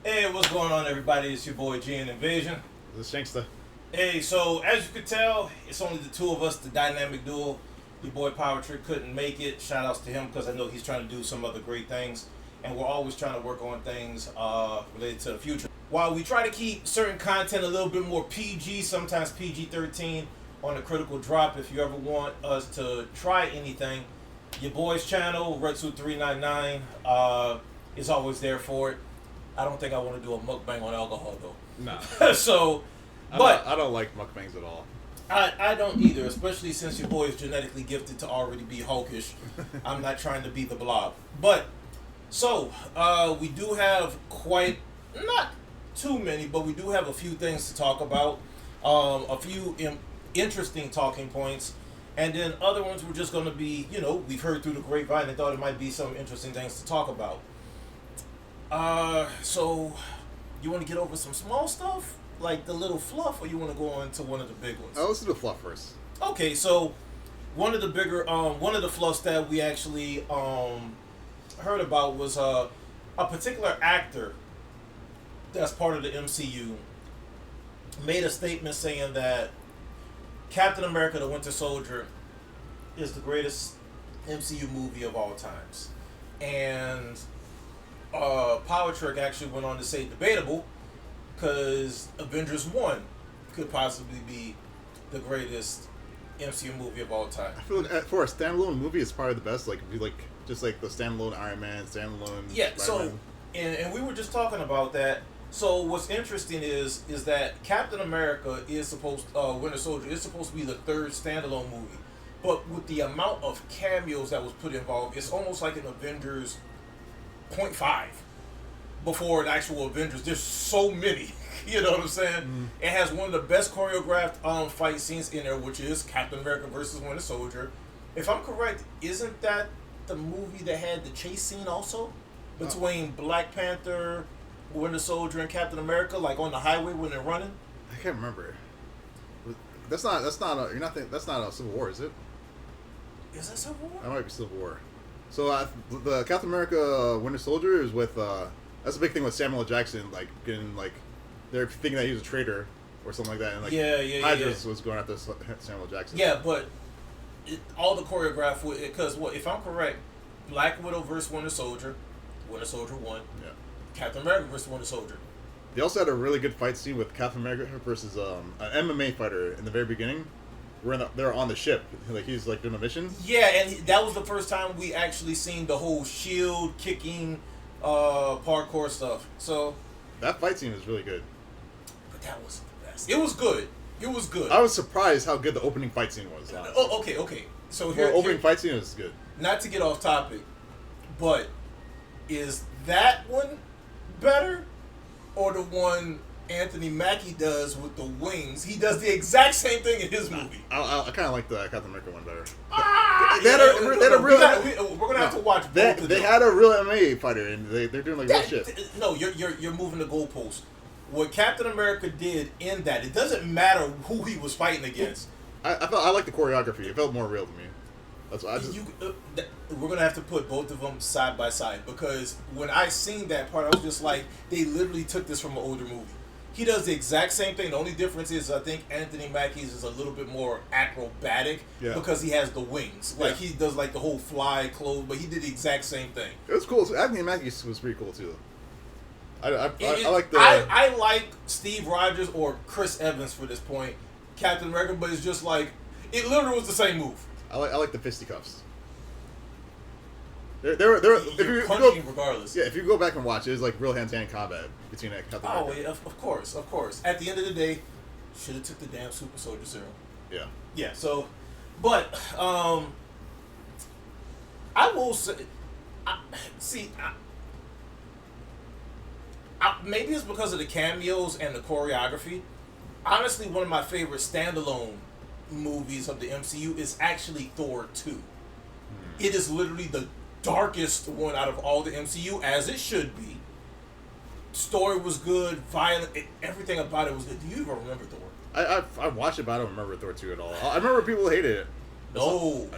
Hey, what's going on, everybody? It's your boy G in Invasion. This is Shangsta. Hey, so as you can tell, it's only the two of us, the dynamic duo. Your boy PowerTrick couldn't make it. Shout outs to him because I know he's trying to do some other great things. And we're always trying to work on things related to the future. While we try to keep certain content a little bit more PG, sometimes PG-13 on the critical drop, if you ever want us to try anything, your boy's channel, RedSuit399, is always there for it. I don't think I want to do a mukbang on alcohol though. Nah. So, I don't like mukbangs at all. I don't either, especially since your boy is genetically gifted to already be hulkish. I'm not trying to be the blob. But, so, we do have not too many, but we do have a few things to talk about. A few interesting talking points. And then other ones were just going to be, we've heard through the grapevine and thought it might be some interesting things to talk about. So, you want to get over some small stuff? Like the little fluff, or you want to go on to one of the big ones? Let's do the fluff first. Okay, so one of the bigger, one of the fluffs that we actually heard about was a particular actor that's part of the MCU made a statement saying that Captain America: The Winter Soldier is the greatest MCU movie of all times, and PowerTrick actually went on to say debatable, because Avengers 1 could possibly be the greatest MCU movie of all time. I feel like for a standalone movie, it's probably the best. Like, just like the standalone Iron Man, standalone. Yeah. Spider-Man. So, and we were just talking about that. So what's interesting is that Captain America is Winter Soldier is supposed to be the third standalone movie, but with the amount of cameos that was put involved, it's almost like an Avengers 0.5 before an actual Avengers. There's so many. You know what I'm saying? Mm. It has one of the best choreographed fight scenes in there, which is Captain America versus Winter Soldier. If I'm correct, isn't that the movie that had the chase scene also between Black Panther, Winter Soldier, and Captain America, like on the highway when they're running? I can't remember. That's not a Civil War, is it? Is that Civil War? That might be Civil War. So the Captain America Winter Soldier is with that's a big thing with Samuel Jackson, like getting like they're thinking that he was a traitor or something like that, and like Hydra was going after Samuel Jackson. Yeah, but all the choreograph because if I'm correct, Black Widow versus Winter Soldier won. Yeah. Captain America versus Winter Soldier. They also had a really good fight scene with Captain America versus an MMA fighter in the very beginning. They're on the ship, like he's like doing a mission. Yeah, and that was the first time we actually seen the whole shield kicking, parkour stuff. So that fight scene was really good. But that wasn't the best. It was good. I was surprised how good the opening fight scene was. Honestly. Oh, okay. So here, opening fight scene was good. Not to get off topic, but is that one better, or the one Anthony Mackie does with the wings? He does the exact same thing in his movie. I kind of like the Captain America one better. We're gonna have to watch both. They had a real MMA fighter, and they're doing like real shit. No, you're moving the goalposts. What Captain America did in that, it doesn't matter who he was fighting against. I like the choreography. It felt more real to me. That's why we're gonna have to put both of them side by side, because when I seen that part, I was just like, they literally took this from an older movie. He does the exact same thing. The only difference is I think Anthony Mackie's is a little bit more acrobatic because he has the wings. Like he does like the whole fly clothes, but he did the exact same thing. It was cool. So Anthony Mackie was pretty cool too. I like the. I like Steve Rogers or Chris Evans for this point, Captain America, but it's just like it literally was the same move. I like the fisticuffs. You're punching regardless. Yeah, if you go back and watch, it's like real hand-to-hand combat between Captain America. Oh, yeah, of course. At the end of the day, should have took the damn Super Soldier Serum. Yeah. Yeah. So, but I will say, maybe it's because of the cameos and the choreography. Honestly, one of my favorite standalone movies of the MCU is actually Thor 2. It is literally the darkest one out of all the MCU, as it should be. Story was good, violent, everything about it was good. Do you even remember Thor? I watched it, but I don't remember Thor 2 at all. I remember people hated it. No.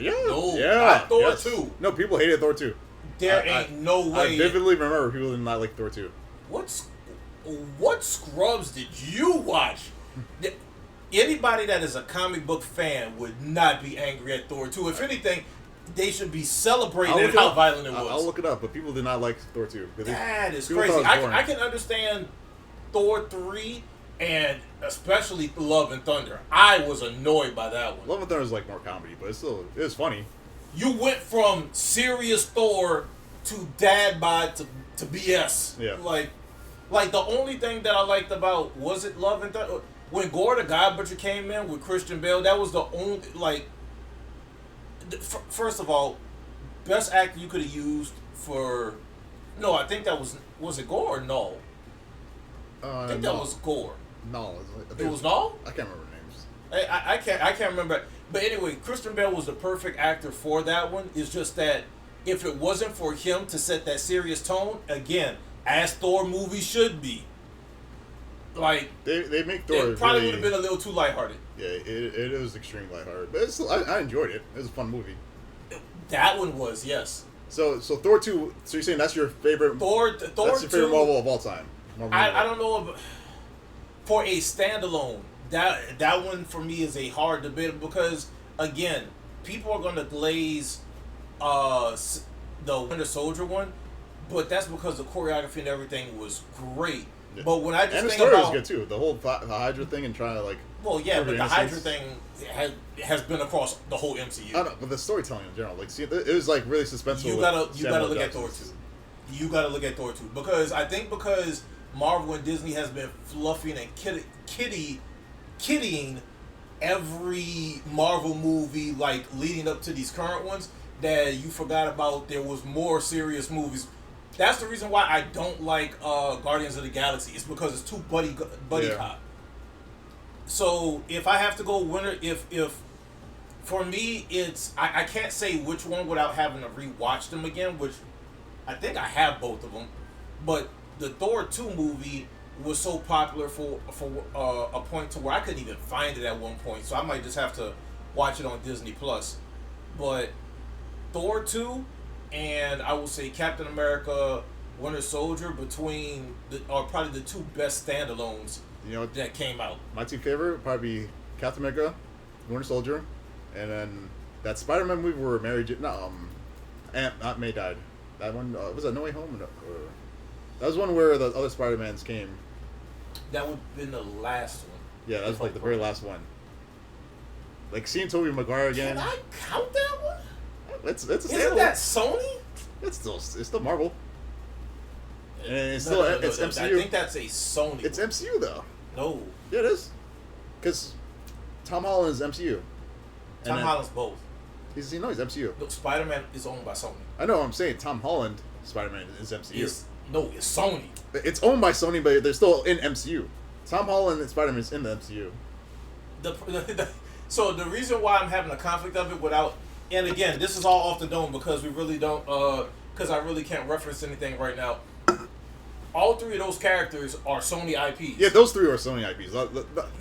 Thor 2. No, people hated Thor 2. There ain't no way. I vividly remember people did not like Thor 2. what Scrubs did you watch? Anybody that is a comic book fan would not be angry at Thor 2. If anything, they should be celebrating how violent it was. I'll look it up, but people did not like Thor 2. That is crazy. I can understand Thor 3 and especially Love and Thunder. I was annoyed by that one. Love and Thunder is like more comedy, but it was funny. You went from serious Thor to dad bod to BS. Yeah. Like the only thing that I liked about, was it Love and Thunder? When Gore the God Butcher came in with Christian Bale, that was the only, like, first of all, best actor you could have used for, no, I think that was it Gore or no? I think that was Gore. No. It was no? I can't remember names. I can't remember. But anyway, Christian Bale was the perfect actor for that one. It's just that if it wasn't for him to set that serious tone, again, as Thor movies should be, like they make Thor. It probably really, would have been a little too lighthearted. Yeah, it was extremely lighthearted, but I enjoyed it. It was a fun movie. That one was, yes. So Thor 2. So you're saying that's your favorite? Thor. That's your favorite Marvel of all time. I don't know if, for a standalone, that one for me is a hard debate because again, people are going to glaze the Winter Soldier one, but that's because the choreography and everything was great. Yeah. But when I just and think the story about, was good too. The whole the Hydra thing and trying to like. Well, yeah, but the Hydra thing has been across the whole MCU. I know, but the storytelling in general, like, see, it was like really suspenseful. You gotta look at Thor 2. You gotta look at Thor 2 because Marvel and Disney has been fluffing and kidding every Marvel movie like leading up to these current ones that you forgot about. There was more serious movies. That's the reason why I don't like Guardians of the Galaxy. It's because it's too buddy cop. So if I have to go winner, if for me it's I can't say which one without having to rewatch them again, which I think I have both of them. But the Thor 2 movie was so popular for a point to where I couldn't even find it at one point. So I might just have to watch it on Disney Plus. But Thor 2 and I will say Captain America, Winter Soldier are probably the two best standalones that came out. My two favorite would probably be Captain America, Winter Soldier, and then that Spider-Man movie where Aunt May died. That one was that No Way Home? Or that was one where the other Spider-Mans came. That would have been the last one. Yeah, that was like the very last one. Like seeing Tobey Maguire again. Can I count that one? It's a Isn't that Sony? It's still Marvel. And it's MCU. I think that's a Sony. It's MCU though. No. Yeah, it is. Because Tom Holland is MCU. Tom Holland's both. He's MCU. No, Spider-Man is owned by Sony. I know. I'm saying Tom Holland Spider-Man is MCU. It's Sony. It's owned by Sony, but they're still in MCU. Tom Holland and Spider-Man is in the MCU. So the reason why I'm having a conflict of it without, and again, this is all off the dome because we really don't, because I really can't reference anything right now. All three of those characters are Sony IPs. Yeah, those three are Sony IPs.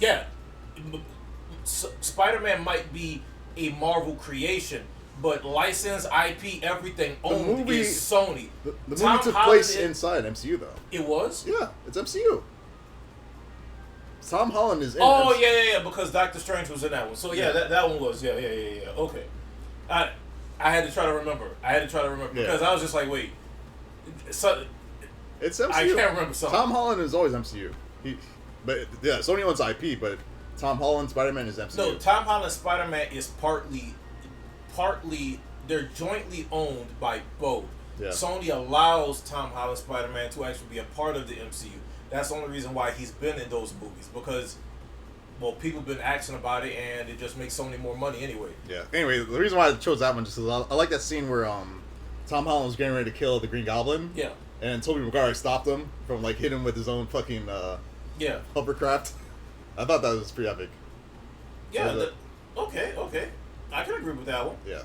Yeah. Spider-Man might be a Marvel creation, but licensed IP, everything owned is Sony. The movie took place inside MCU, though. It was? Yeah, it's MCU. Tom Holland is in MCU. Yeah, because Doctor Strange was in that one. So, yeah. That one was. Yeah. Okay. I had to try to remember. Because I was just like, wait. So, it's MCU. I can't remember something. Tom Holland is always MCU. Sony owns IP, but Tom Holland Spider-Man is MCU. No, Tom Holland Spider-Man is partly they're jointly owned by both. Yeah. Sony allows Tom Holland Spider-Man to actually be a part of the MCU. That's the only reason why he's been in those movies because, well, people have been asking about it and it just makes Sony more money anyway. Yeah. Anyway, the reason why I chose that one just is I like that scene where Tom Holland was getting ready to kill the Green Goblin. Yeah. And Tobey Maguire stopped him from hitting him with his own fucking hovercraft. I thought that was pretty epic. Yeah. Okay. I can agree with that one. Yeah.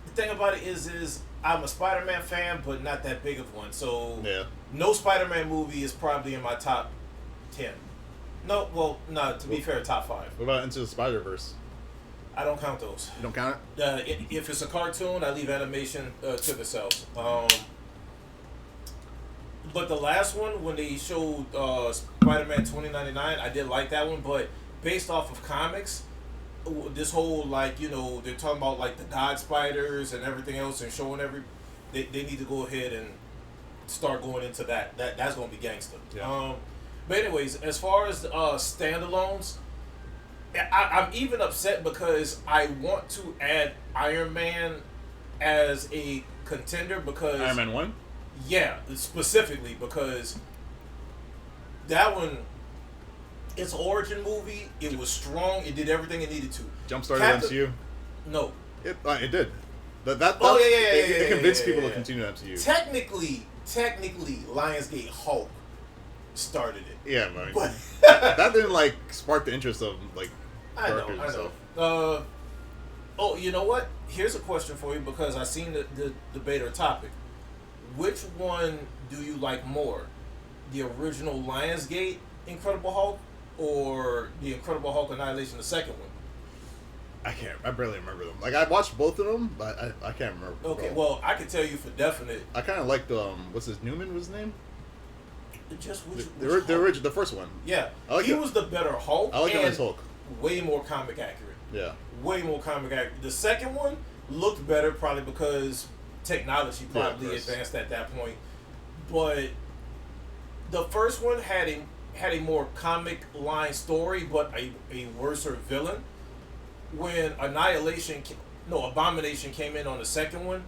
The thing about it is I'm a Spider-Man fan, but not that big of one. So no Spider-Man movie is probably in my top 10. No. To be fair, top 5. What about Into the Spider-Verse? I don't count those. You don't count it? If it's a cartoon, I leave animation to the cells. But the last one, when they showed Spider-Man 2099, I did like that one. But based off of comics, this whole like they're talking about like the God Spiders and everything else and showing they need to go ahead and start going into that's gonna be gangster. Yeah. But anyways, as far as standalones, I'm even upset because I want to add Iron Man as a contender because Iron Man 1? Yeah, specifically because that one, it's an origin movie. It was strong. It did everything it needed to. Jump-started MCU? No. It did. Yeah. It convinced people to continue MCU. Technically, Lionsgate Hulk started it. Yeah, but that didn't like spark the interest of like characters and stuff. Oh, you know what? Here's a question for you because I seen the debate or topic. Which one do you like more? The original Lionsgate Incredible Hulk or the Incredible Hulk Annihilation, the second one? I barely remember them. Like I watched both of them, but I can't remember. Okay, well I can tell you for definite. I kind of liked what's his Newman was his name? Just the original, the first one. Yeah, like he was the better Hulk. I like him as Hulk. Way more comic accurate. Yeah. Way more comic accurate. The second one looked better probably because technology probably advanced at that point, but the first one had a more comic line story, but a worser villain. When Abomination came in on the second one,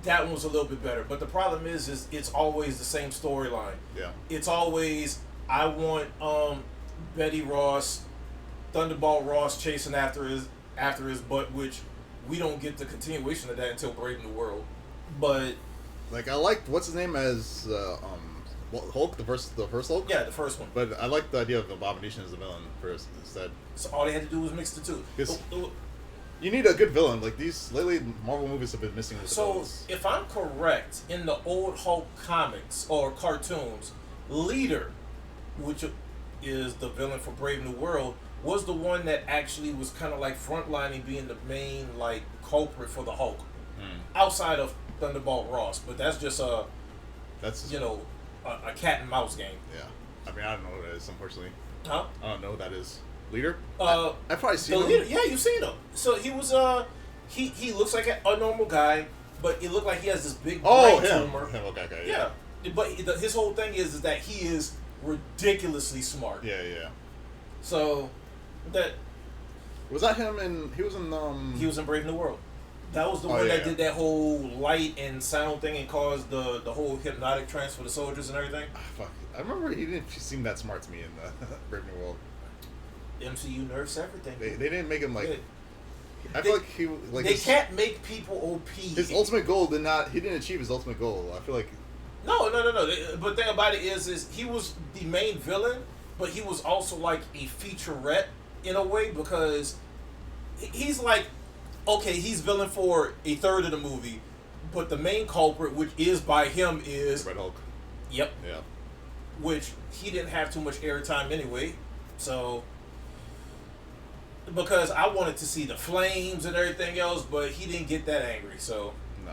that one was a little bit better. But the problem is it's always the same storyline. Yeah. It's always I want Betty Ross, Thunderbolt Ross chasing after his butt, which we don't get the continuation of that until Brave New World. But like I liked what's his name as Hulk, the first Hulk. Yeah, the first one. But I like the idea of Abomination as a villain first instead. So all they had to do was mix the two. You need a good villain. Like these lately, Marvel movies have been missing. So if I'm correct, in the old Hulk comics or cartoons, Leader, which is the villain for Brave New World, was the one that actually was kind of like frontlining, being the main like culprit for the Hulk, outside of Thunderbolt Ross. But that's just a cat and mouse game. Yeah, I mean I don't know what that is, unfortunately. Huh? I don't know what that is. Leader? I've probably seen him. Leader. Yeah, you've seen him. So he was he looks like a normal guy, but it looked like he has this big brain tumor. Okay, yeah. But his whole thing is that he is ridiculously smart. Yeah. So that was that him, and he was in Brave New World. That was the one that did that whole light and sound thing and caused the whole hypnotic trance for the soldiers and everything. Fuck. I remember he didn't seem that smart to me in Brave New World. MCU nerfs everything. They didn't make him like. I feel like he like. They can't make people OP. His ultimate goal did not. He didn't achieve his ultimate goal. I feel like. No. But the thing about it is he was the main villain, but he was also like a featurette in a way because he's like, okay, he's villain for a third of the movie, but the main culprit, which is by him, is Red Hulk. Yep. Yeah. Which he didn't have too much airtime anyway, so. Because I wanted to see the flames and everything else, but he didn't get that angry, so. No.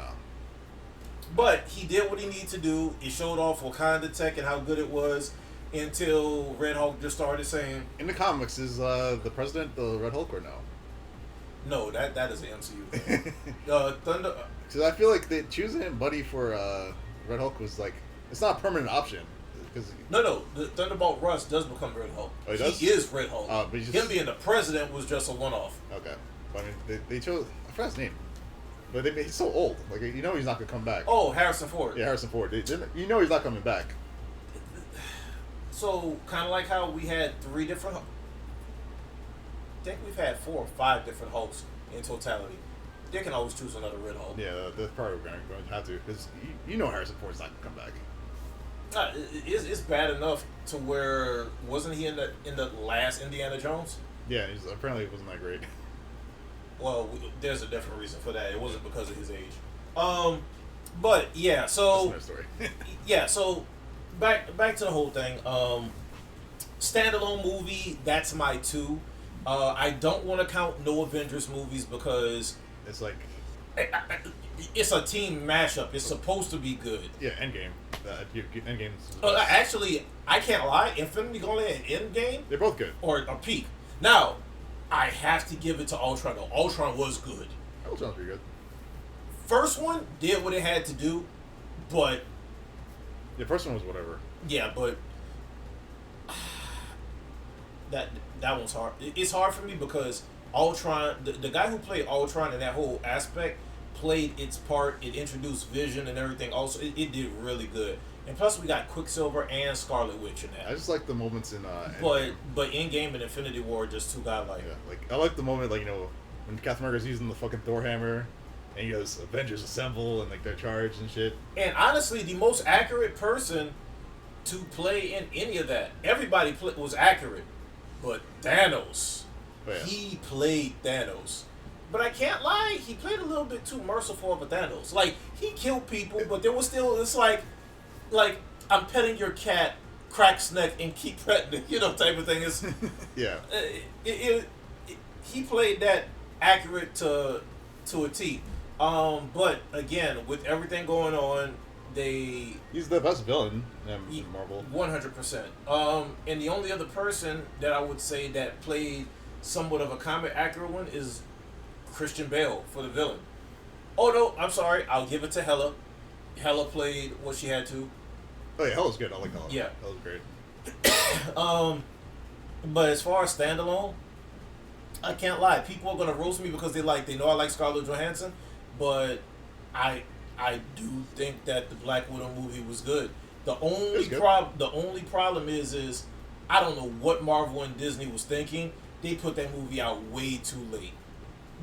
But he did what he needed to do. He showed off Wakanda tech and how good it was until Red Hulk just started saying... In the comics, is the president the Red Hulk or no? No, that is an MCU thing. Thunder... Because I feel like choosing Buddy for Red Hulk was like... It's not a permanent option. No. The Thunderbolt Ross does become Red Hulk. Oh, he does? He is Red Hulk. But him being the president was just a one-off. Okay. But, I mean, they chose... I forgot his name. But he's so old. Like, you know he's not going to come back. Oh, Harrison Ford. Yeah, Harrison Ford. You know he's not coming back. So, kind of like how we had 3 different... I think we've had 4 or 5 different Hulks in totality. They can always choose another Red Hulk. Yeah, that's probably going to have to. Because you know Harrison Ford's not going to come back. It's bad enough to where... Wasn't he in the last Indiana Jones? Yeah, apparently it wasn't that great. Well, there's a different reason for that. It wasn't because of his age. But yeah, so that's another story. yeah, so back to the whole thing. Standalone movie, that's my 2. I don't want to count no Avengers movies because it's like it's a team mashup. It's supposed to be good. Yeah, Endgame. Endgame's. Actually, I can't lie. Infinity Gauntlet and Endgame, they're both good. Or peak. Now, I have to give it to Ultron. Though Ultron was good. Ultron's pretty good. First one did what it had to do, but the first one was whatever. Yeah, but that one's hard. It's hard for me because Ultron, the guy who played Ultron in that whole aspect, played its part. It introduced Vision and everything. Also, it did really good. And plus, we got Quicksilver and Scarlet Witch in that. I just like the moments in. But Endgame and Infinity War just too godlike. Yeah, like I like the moment, like when Captain America's using the fucking Thor hammer, and he goes Avengers Assemble and like they're charged and shit. And honestly, the most accurate person to play in any of that, everybody was accurate, but Thanos. Oh, yeah. He played Thanos. But I can't lie, he played a little bit too merciful of a Thanos. Like, he killed people, but there was still, it's like I'm petting your cat, cracks neck, and keep petting it, type of thing. It's, yeah. He played that accurate to a T. But again, with everything going on, he's the best villain in Marvel. 100%. And the only other person that I would say that played somewhat of a comic accurate one is Christian Bale for the villain. Oh no, I'm sorry. I'll give it to Hela. Hela played what she had to. Oh yeah, Hela's good. I like Hela. Yeah, that was great. But as far as standalone, I can't lie. People are gonna roast me because they know I like Scarlett Johansson, but I do think that the Black Widow movie was good. The only problem is I don't know what Marvel and Disney was thinking. They put that movie out way too late.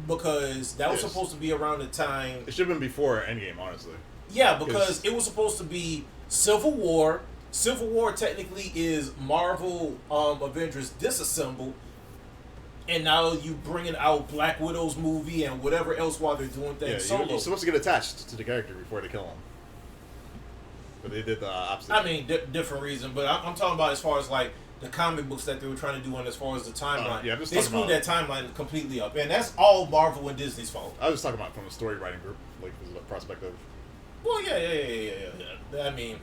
Because that was supposed to be around the time... It should have been before Endgame, honestly. Yeah, because it was supposed to be Civil War. Civil War technically is Marvel Avengers Disassemble. And now you bringing out Black Widow's movie and whatever else while they're doing things solo. You're supposed to get attached to the character before they kill him. But they did the opposite. I mean, different reason. But I'm talking about as far as like the comic books that they were trying to do, and as far as the timeline, they screwed that timeline completely up, and that's all Marvel and Disney's fault. I was just talking about from a story writing group, like the perspective. Well, yeah. I mean,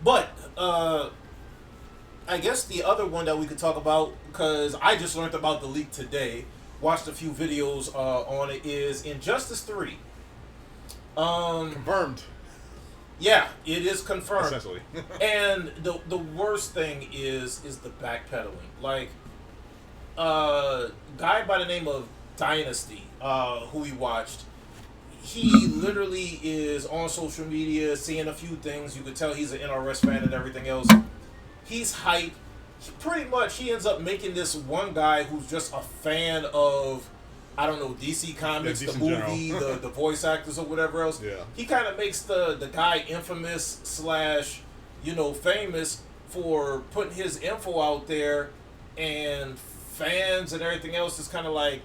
but I guess the other one that we could talk about, because I just learned about the leak today, watched a few videos on it, is Injustice 3. Confirmed. Yeah, it is confirmed. Essentially. And the worst thing is the backpedaling. Like, guy by the name of Dynasty, who we watched, he literally is on social media seeing a few things. You could tell he's an NRS fan and everything else. He's hype. He ends up making this one guy who's just a fan of, I don't know, DC Comics, the movie, the voice actors or whatever else. Yeah. He kind of makes the guy infamous / famous for putting his info out there, and fans and everything else is kind of like,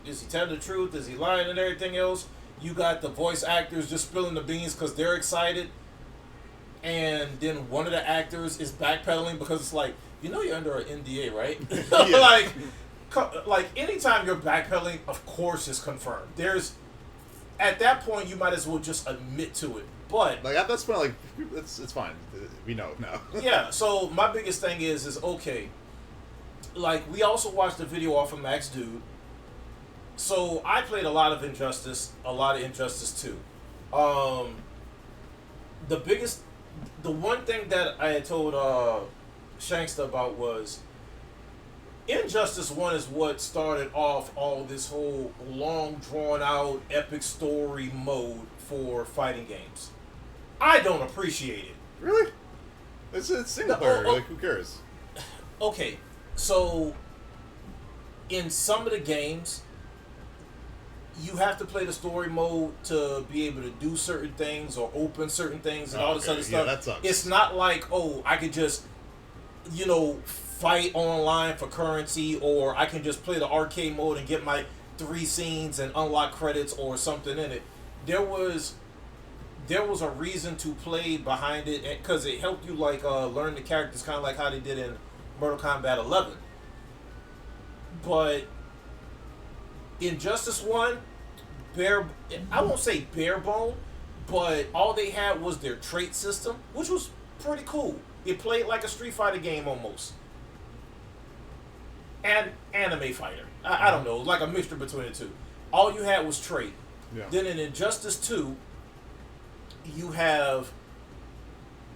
is he telling the truth? Is he lying and everything else? You got the voice actors just spilling the beans because they're excited, and then one of the actors is backpedaling because it's like, you're under an NDA, right? Like anytime you're backpedaling, of course it's confirmed. At that point you might as well just admit to it. But like at this point, like it's fine. We know now. Yeah. So my biggest thing is okay. Like we also watched the video off of Max Dude. So I played a lot of Injustice 2. The one thing that I had told Shangsta about was Injustice 1 is what started off all this whole long drawn out epic story mode for fighting games. I don't appreciate it. Really? It's single player. Like who cares? Okay, so in some of the games, you have to play the story mode to be able to do certain things or open certain things and all this other stuff. Yeah, that sucks. It's not like, I could just, fight online for currency, or I can just play the arcade mode and get my 3 scenes and unlock credits or something in it. There was a reason to play behind it because it helped you learn the characters, kind of like how they did in Mortal Kombat 11. But Injustice 1, I won't say bare bone, But all they had was their trait system, which was pretty cool. It played like a Street Fighter game almost. And anime fighter. I don't know, like a mixture between the two. All you had was trait. Yeah. Then in Injustice 2, you have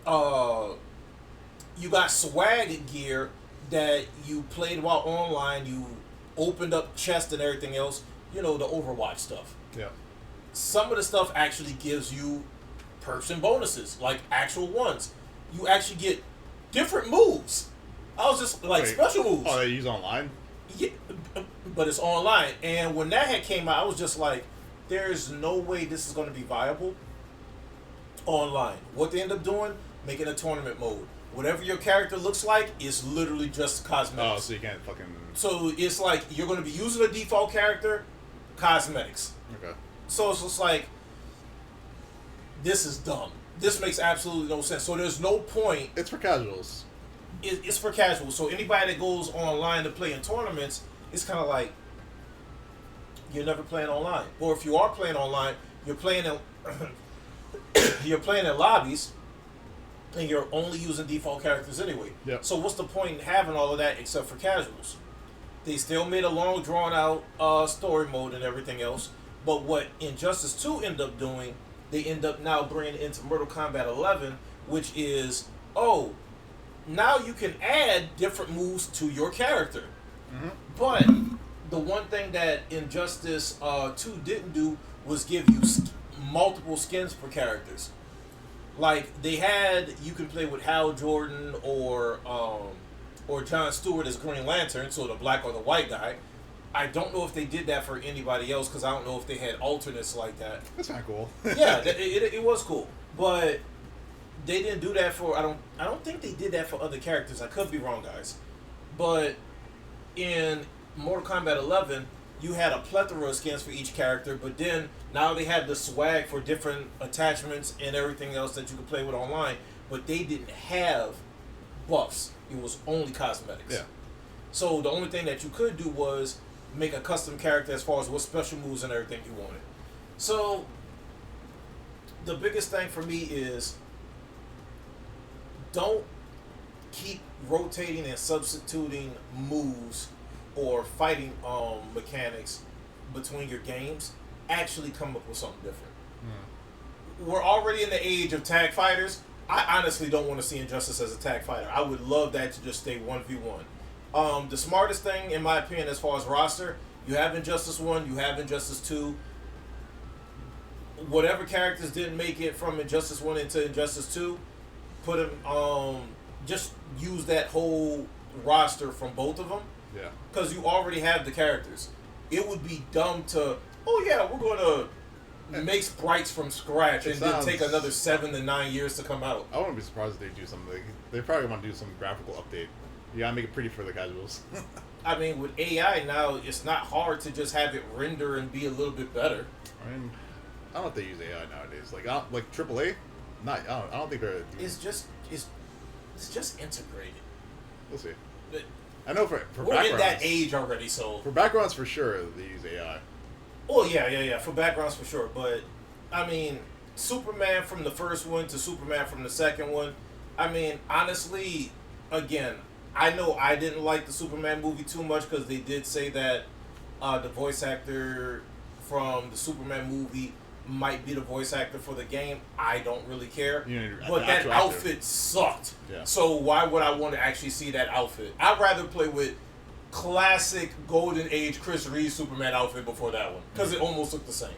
you got swag gear that you played while online. You opened up chests and everything else. You know, the Overwatch stuff. Yeah. Some of the stuff actually gives you perks and bonuses, like actual ones. You actually get different moves. I was just like, special moves. Oh, they use online? Yeah, but it's online. And when that had came out, I was just like, there's no way this is going to be viable online. What they end up doing, making a tournament mode. Whatever your character looks like is literally just cosmetics. Oh, so you can't fucking... So it's like you're going to be using a default character, cosmetics. Okay. So it's just like, this is dumb. This makes absolutely no sense. So there's no point. It's for casuals. It's for casual. So anybody that goes online to play in tournaments, it's kind of like, you're never playing online. Or if you are playing online, you're playing in you're playing in lobbies, and you're only using default characters anyway. Yep. So what's the point in having all of that except for casuals? They still made a long, drawn-out story mode and everything else. But what Injustice 2 ended up doing, they end up now bringing into Mortal Kombat 11, which is, now you can add different moves to your character. Mm-hmm. But the one thing that Injustice 2 didn't do was give you multiple skins for characters. Like, they had, you can play with Hal Jordan or John Stewart as Green Lantern, so the black or the white guy. I don't know if they did that for anybody else, because I don't know if they had alternates like that. That's kind of cool. Yeah, it was cool. But they didn't do that for, I don't think they did that for other characters. I could be wrong, guys. But in Mortal Kombat 11, you had a plethora of skins for each character, but then now they had the swag for different attachments and everything else that you could play with online, but they didn't have buffs. It was only cosmetics. Yeah. So the only thing that you could do was make a custom character as far as what special moves and everything you wanted. So the biggest thing for me is, don't keep rotating and substituting moves or fighting mechanics between your games. Actually come up with something different. We're already in the age of tag fighters. I honestly don't want to see Injustice as a tag fighter. I would love that to just stay 1v1. The smartest thing, in my opinion, as far as roster, you have Injustice 1, you have Injustice 2. Whatever characters didn't make it from Injustice 1 into Injustice 2, put them, just use that whole roster from both of them. Yeah. Because you already have the characters. It would be dumb to, we're going to make sprites from scratch and then take another 7 to 9 years to come out. I wouldn't be surprised if they do something. They probably want to do some graphical update. You gotta make it pretty for the casuals. I mean, with AI now, it's not hard to just have it render and be a little bit better. I mean, I don't know if they use AI nowadays. Like AAA, I don't think they're. It's just integrated. We'll see. I know for we're in that age already, so for backgrounds for sure they use AI. Oh yeah. For backgrounds for sure, but I mean, Superman from the first one to Superman from the second one. I mean, honestly, again, I know I didn't like the Superman movie too much because they did say that the voice actor from the Superman movie might be the voice actor for the game. I don't really care. But that outfit sucked. Yeah. So why would I want to actually see that outfit? I'd rather play with classic Golden Age Chris Reeves Superman outfit before that one. Because it almost looked the same.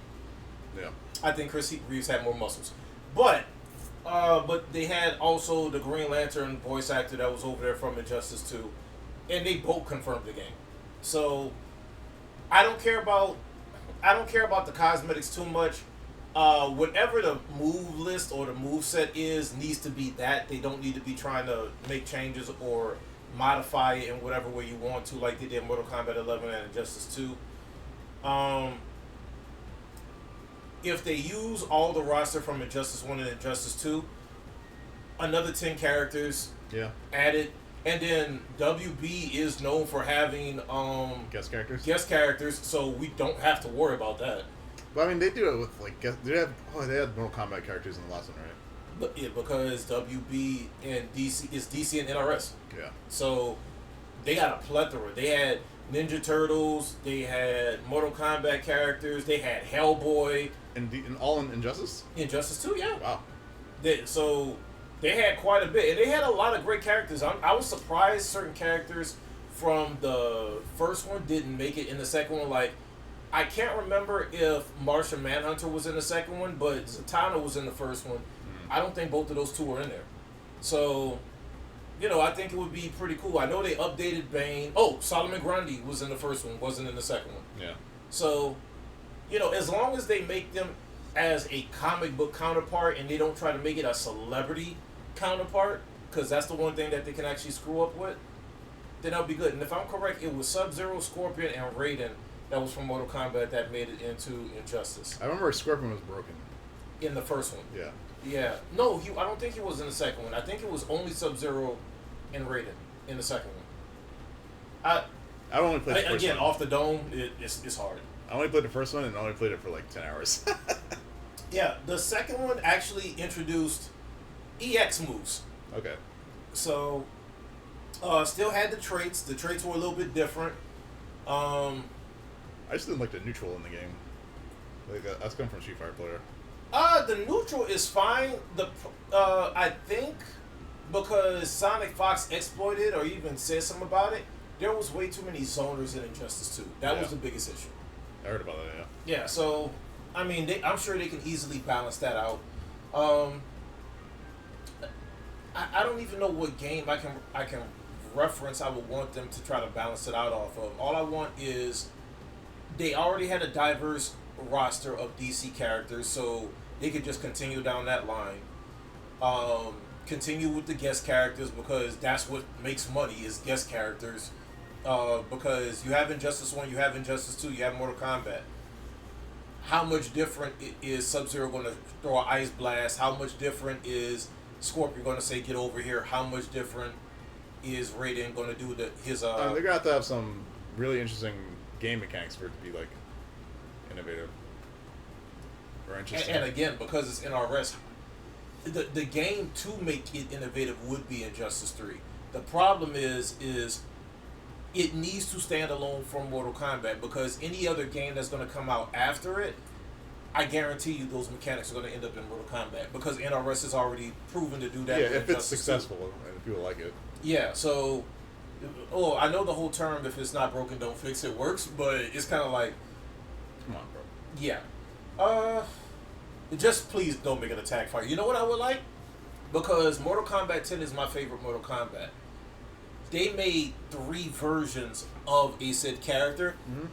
Yeah. I think Chris Reeves had more muscles. But they had also the Green Lantern voice actor that was over there from Injustice 2. And they both confirmed the game. So I don't care about the cosmetics too much. Whatever the move list or the move set is needs to be that. They don't need to be trying to make changes or modify it in whatever way you want to, like they did Mortal Kombat 11 and Injustice 2. If they use all the roster from Injustice 1 and Injustice 2, another 10 characters added, and then WB is known for having guest characters, so we don't have to worry about that. But I mean, they do it with like they had Mortal Kombat characters in the last one, right? But yeah, because WB and DC is DC and NRS. Yeah. So they got a plethora. They had Ninja Turtles. They had Mortal Kombat characters. They had Hellboy. And all in Injustice. Injustice 2, yeah. Wow. So they had quite a bit, and they had a lot of great characters. I was surprised certain characters from the first one didn't make it in the second one. Like, I can't remember if Martian Manhunter was in the second one, but Zatanna was in the first one. I don't think both of those two were in there. So, I think it would be pretty cool. I know they updated Bane. Oh, Solomon Grundy was in the first one, wasn't in the second one. Yeah. So, as long as they make them as a comic book counterpart and they don't try to make it a celebrity counterpart, because that's the one thing that they can actually screw up with, then that'll be good. And if I'm correct, it was Sub-Zero, Scorpion, and Raiden that was from Mortal Kombat that made it into Injustice. I remember Scorpion was broken. In the first one. Yeah. Yeah. No, I don't think he was in the second one. I think it was only Sub-Zero and Raiden in the second one. I only played the first one. Again, off the dome, it's hard. I only played the first one and I only played it for like 10 hours. Yeah, the second one actually introduced EX moves. Okay. So, still had the traits. The traits were a little bit different. I just didn't like the neutral in the game. Like that's come from Street Fighter player. The neutral is fine. I think because Sonic Fox exploited or even said something about it, there was way too many zoners in Injustice 2. That was the biggest issue. I heard about that, yeah. Yeah, so, I mean, I'm sure they can easily balance that out. I don't even know what game I can reference I would want them to try to balance it out off of. All I want is they already had a diverse roster of DC characters, so they could just continue down that line. Continue with the guest characters because that's what makes money is guest characters. Because you have Injustice 1, you have Injustice 2, you have Mortal Kombat. How much different is Sub-Zero going to throw an ice blast? How much different is Scorpion going to say, get over here? How much different is Raiden going to do his... They're going to have to have some really interesting game mechanics for it to be, like, innovative. Or interesting. And again, because it's NRS, the game to make it innovative would be Injustice 3. The problem is it needs to stand alone from Mortal Kombat because any other game that's going to come out after it, I guarantee you those mechanics are going to end up in Mortal Kombat because NRS has already proven to do that. Yeah, if it's successful and people like it. Yeah, so, I know the whole term, if it's not broken, don't fix it, works, but it's kind of like... Come on, bro. Yeah. Just please don't make an attack fight. You know what I would like? Because Mortal Kombat 10 is my favorite Mortal Kombat. They made 3 versions of a said character. Mm-hmm.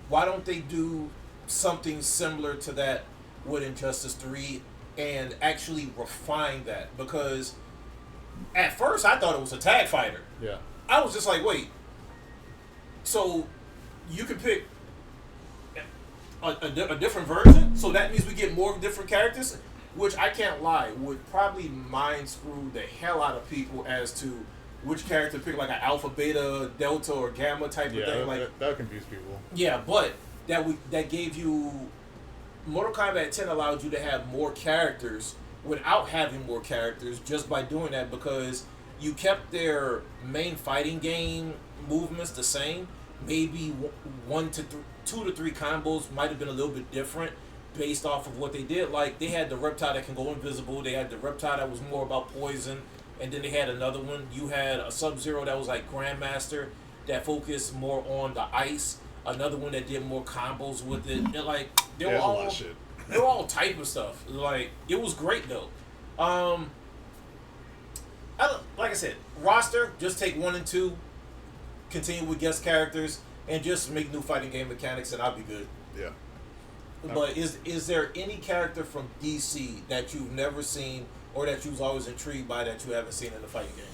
Why don't they do something similar to that with Injustice 3 and actually refine that? Because at first I thought it was a tag fighter. Yeah. I was just like, wait. So you can pick a different version? So that means we get more different characters? Which I can't lie, would probably mind screw the hell out of people as to which character pick, like an alpha, beta, delta, or gamma type of thing. Like that would confuse people. Yeah, but that gave you... Mortal Kombat 10 allowed you to have more characters without having more characters just by doing that because you kept their main fighting game movements the same. Maybe 2 to 3 combos might have been a little bit different based off of what they did. Like, they had the reptile that can go invisible. They had the reptile that was more about poison. And then they had another one. You had a Sub-Zero that was like Grandmaster that focused more on the ice. Another one that did more combos with it. And like they were all shit. They were all type of stuff. Like it was great though. Like I said, roster just take 1 and 2, continue with guest characters, and just make new fighting game mechanics, and I'll be good. Yeah. But is there any character from DC that you've never seen? Or that you was always intrigued by that you haven't seen in the fighting game?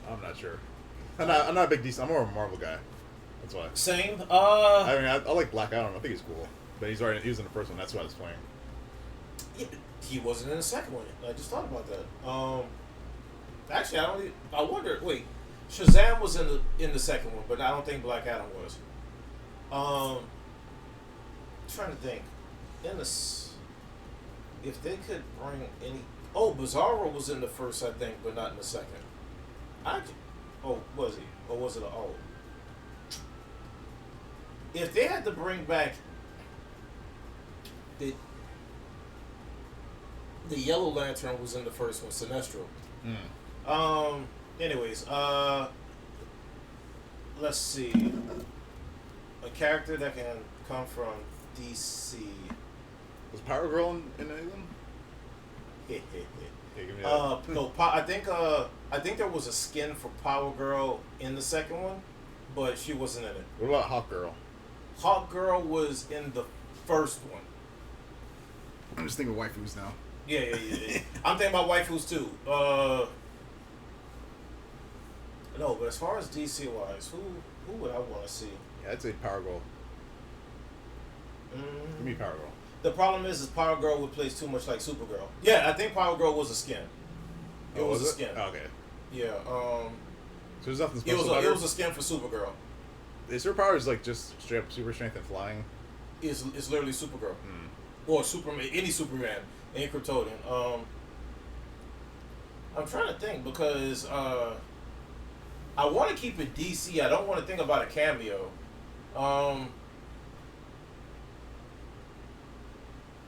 I'm not sure. I'm not a big DC. I'm more of a Marvel guy. That's why. Same. I mean, I like Black Adam. I think he's cool, but he was in the first one. That's why I was playing. Yeah, he wasn't in the second one. I just thought about that. Actually, I wonder. Wait, Shazam was in the second one, but I don't think Black Adam was. trying to think. In this, if they could bring any. Oh, Bizarro was in the first, I think, but not in the second. Was he? Or was it an oh? If they had to bring back the Yellow Lantern was in the first one, Sinestro. Anyways, let's see. A character that can come from DC. Was Power Girl in any of them? Yeah, give me that. No, I think there was a skin for Power Girl in the second one, but she wasn't in it. What about Hawk Girl? Hawk Girl was in the first one. I'm just thinking of waifus now. Yeah. I'm thinking about waifus too. No, but as far as DC wise, who would I want to see? Yeah, I'd say Power Girl. Give me Power Girl. The problem is Power Girl would play too much like Supergirl. Yeah, I think Power Girl was a skin. It was a skin. Oh, okay. Yeah. So there's nothing special about it was a skin for Supergirl. Is her power like just straight up super strength and flying? It's literally Supergirl. Or Superman, any Superman, any Kryptonian. I'm trying to think because I want to keep it DC. I don't want to think about a cameo.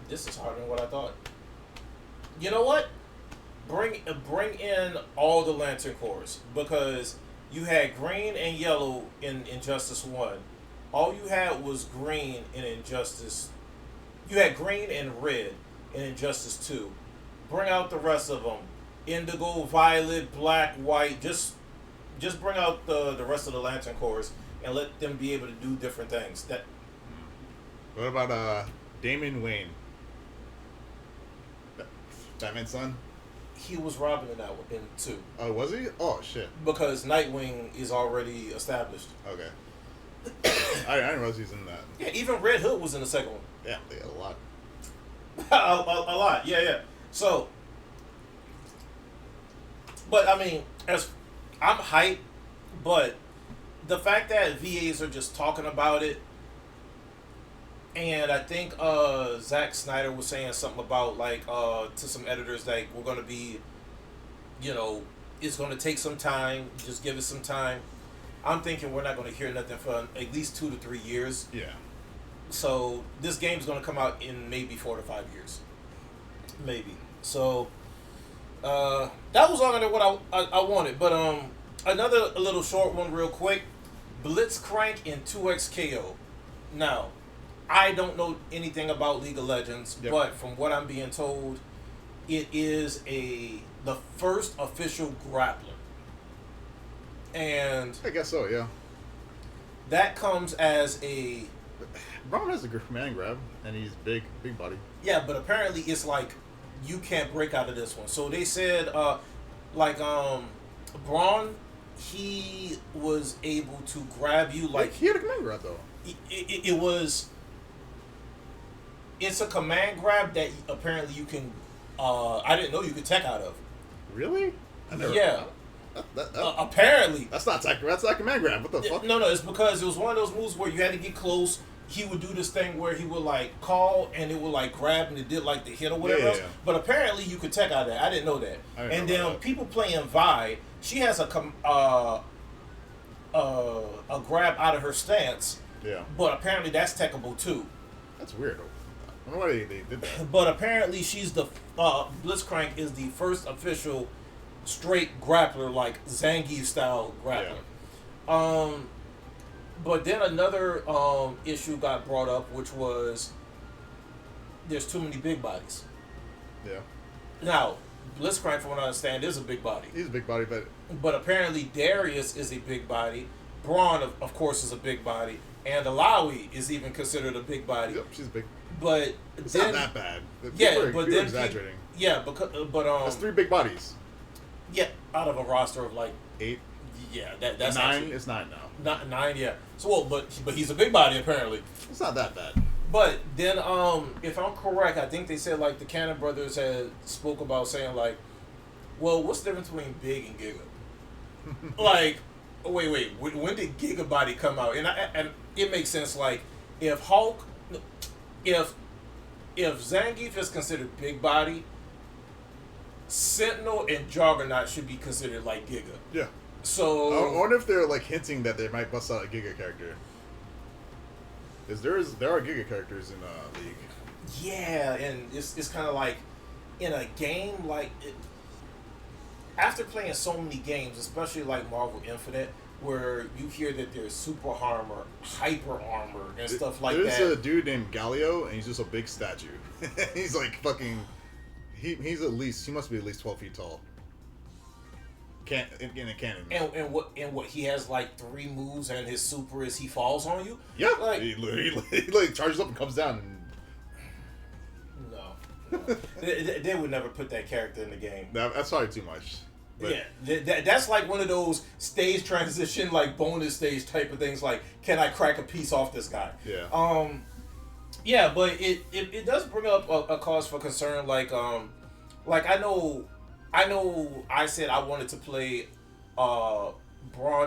This is harder than what I thought. You know what? Bring in all the Lantern Corps because you had green and yellow in Injustice 1. All you had was green in Injustice. You had green and red in Injustice 2. Bring out the rest of them. Indigo, violet, black, white. Just bring out the rest of the Lantern Corps and let them be able to do different things. What about Damian Wayne? Batman's son? He was Robin in that one, in 2. Oh, was he? Oh, shit. Because Nightwing is already established. Okay. I didn't realize he was in that. Yeah, even Red Hood was in the second one. Yeah, they had a lot. a lot, yeah. So, but I mean, as I'm hyped, but the fact that VAs are just talking about it, and I think Zack Snyder was saying something about like to some editors like we're gonna be, it's gonna take some time. Just give it some time. I'm thinking we're not gonna hear nothing for at least 2 to 3 years. Yeah. So this game's gonna come out in maybe 4 to 5 years, maybe. So that was longer than what I wanted. But another little short one, real quick. Blitzcrank in 2XKO. Now, I don't know anything about League of Legends, but from what I'm being told, it is the first official grappler. And I guess so, yeah. That comes as Braun has a command grab, and he's big body. Yeah, but apparently it's like you can't break out of this one. So they said, Braun, he was able to grab you like he had a command grab though. It's a command grab that apparently you can. I didn't know you could tech out of. Really? Yeah. Apparently. That's not command grab. What the fuck? No, it's because it was one of those moves where you had to get close. He would do this thing where he would like call and it would like grab and it did like the hit or whatever else. But apparently you could tech out of that. I didn't know that. And then people playing Vi, she has a grab out of her stance. Yeah. But apparently that's techable too. That's weird. I don't know why they did that. But apparently she's the Blitzcrank is the first official straight grappler, like Zangief style grappler. Yeah. But then another issue got brought up, which was there's too many big bodies. Yeah. Now, Blitzcrank, from what I understand, is a big body. He's a big body, but apparently Darius is a big body. Braun, of course, is a big body, and Alawi is even considered a big body. Yep, she's big. But it's then, not that bad. But then exaggerating. That's 3 big bodies. Yeah, out of a roster of like 8. Yeah, that's 9. Actually, it's 9 now. Not 9, yeah. So, but he's a big body apparently. It's not that bad. But then, if I'm correct, I think they said like the Cannon brothers had spoke about saying like, well, what's the difference between big and giga? Like, wait, when did Giga Body come out? And it makes sense. Like, if Hulk, if Zangief is considered big body, Sentinel and Juggernaut should be considered like Giga. Yeah. So I wonder if they're like hinting that they might bust out a Giga character. Because there are Giga characters in League. Yeah, and it's kind of like in a game like after playing so many games, especially like Marvel Infinite, where you hear that there's super armor, hyper armor, and stuff like that. There's a dude named Galio, and he's just a big statue. He's like fucking. He must be at least 12 feet tall. In a cannon. And what he has like 3 moves, and his super is he falls on you. Yeah, like he like charges up and comes down. And... No. they would never put that character in the game. That's probably too much. But yeah, that's like one of those stage transition, like bonus stage type of things. Like, can I crack a piece off this guy? Yeah. Yeah, but it does bring up a cause for concern. Like I know I said I wanted to play Braun,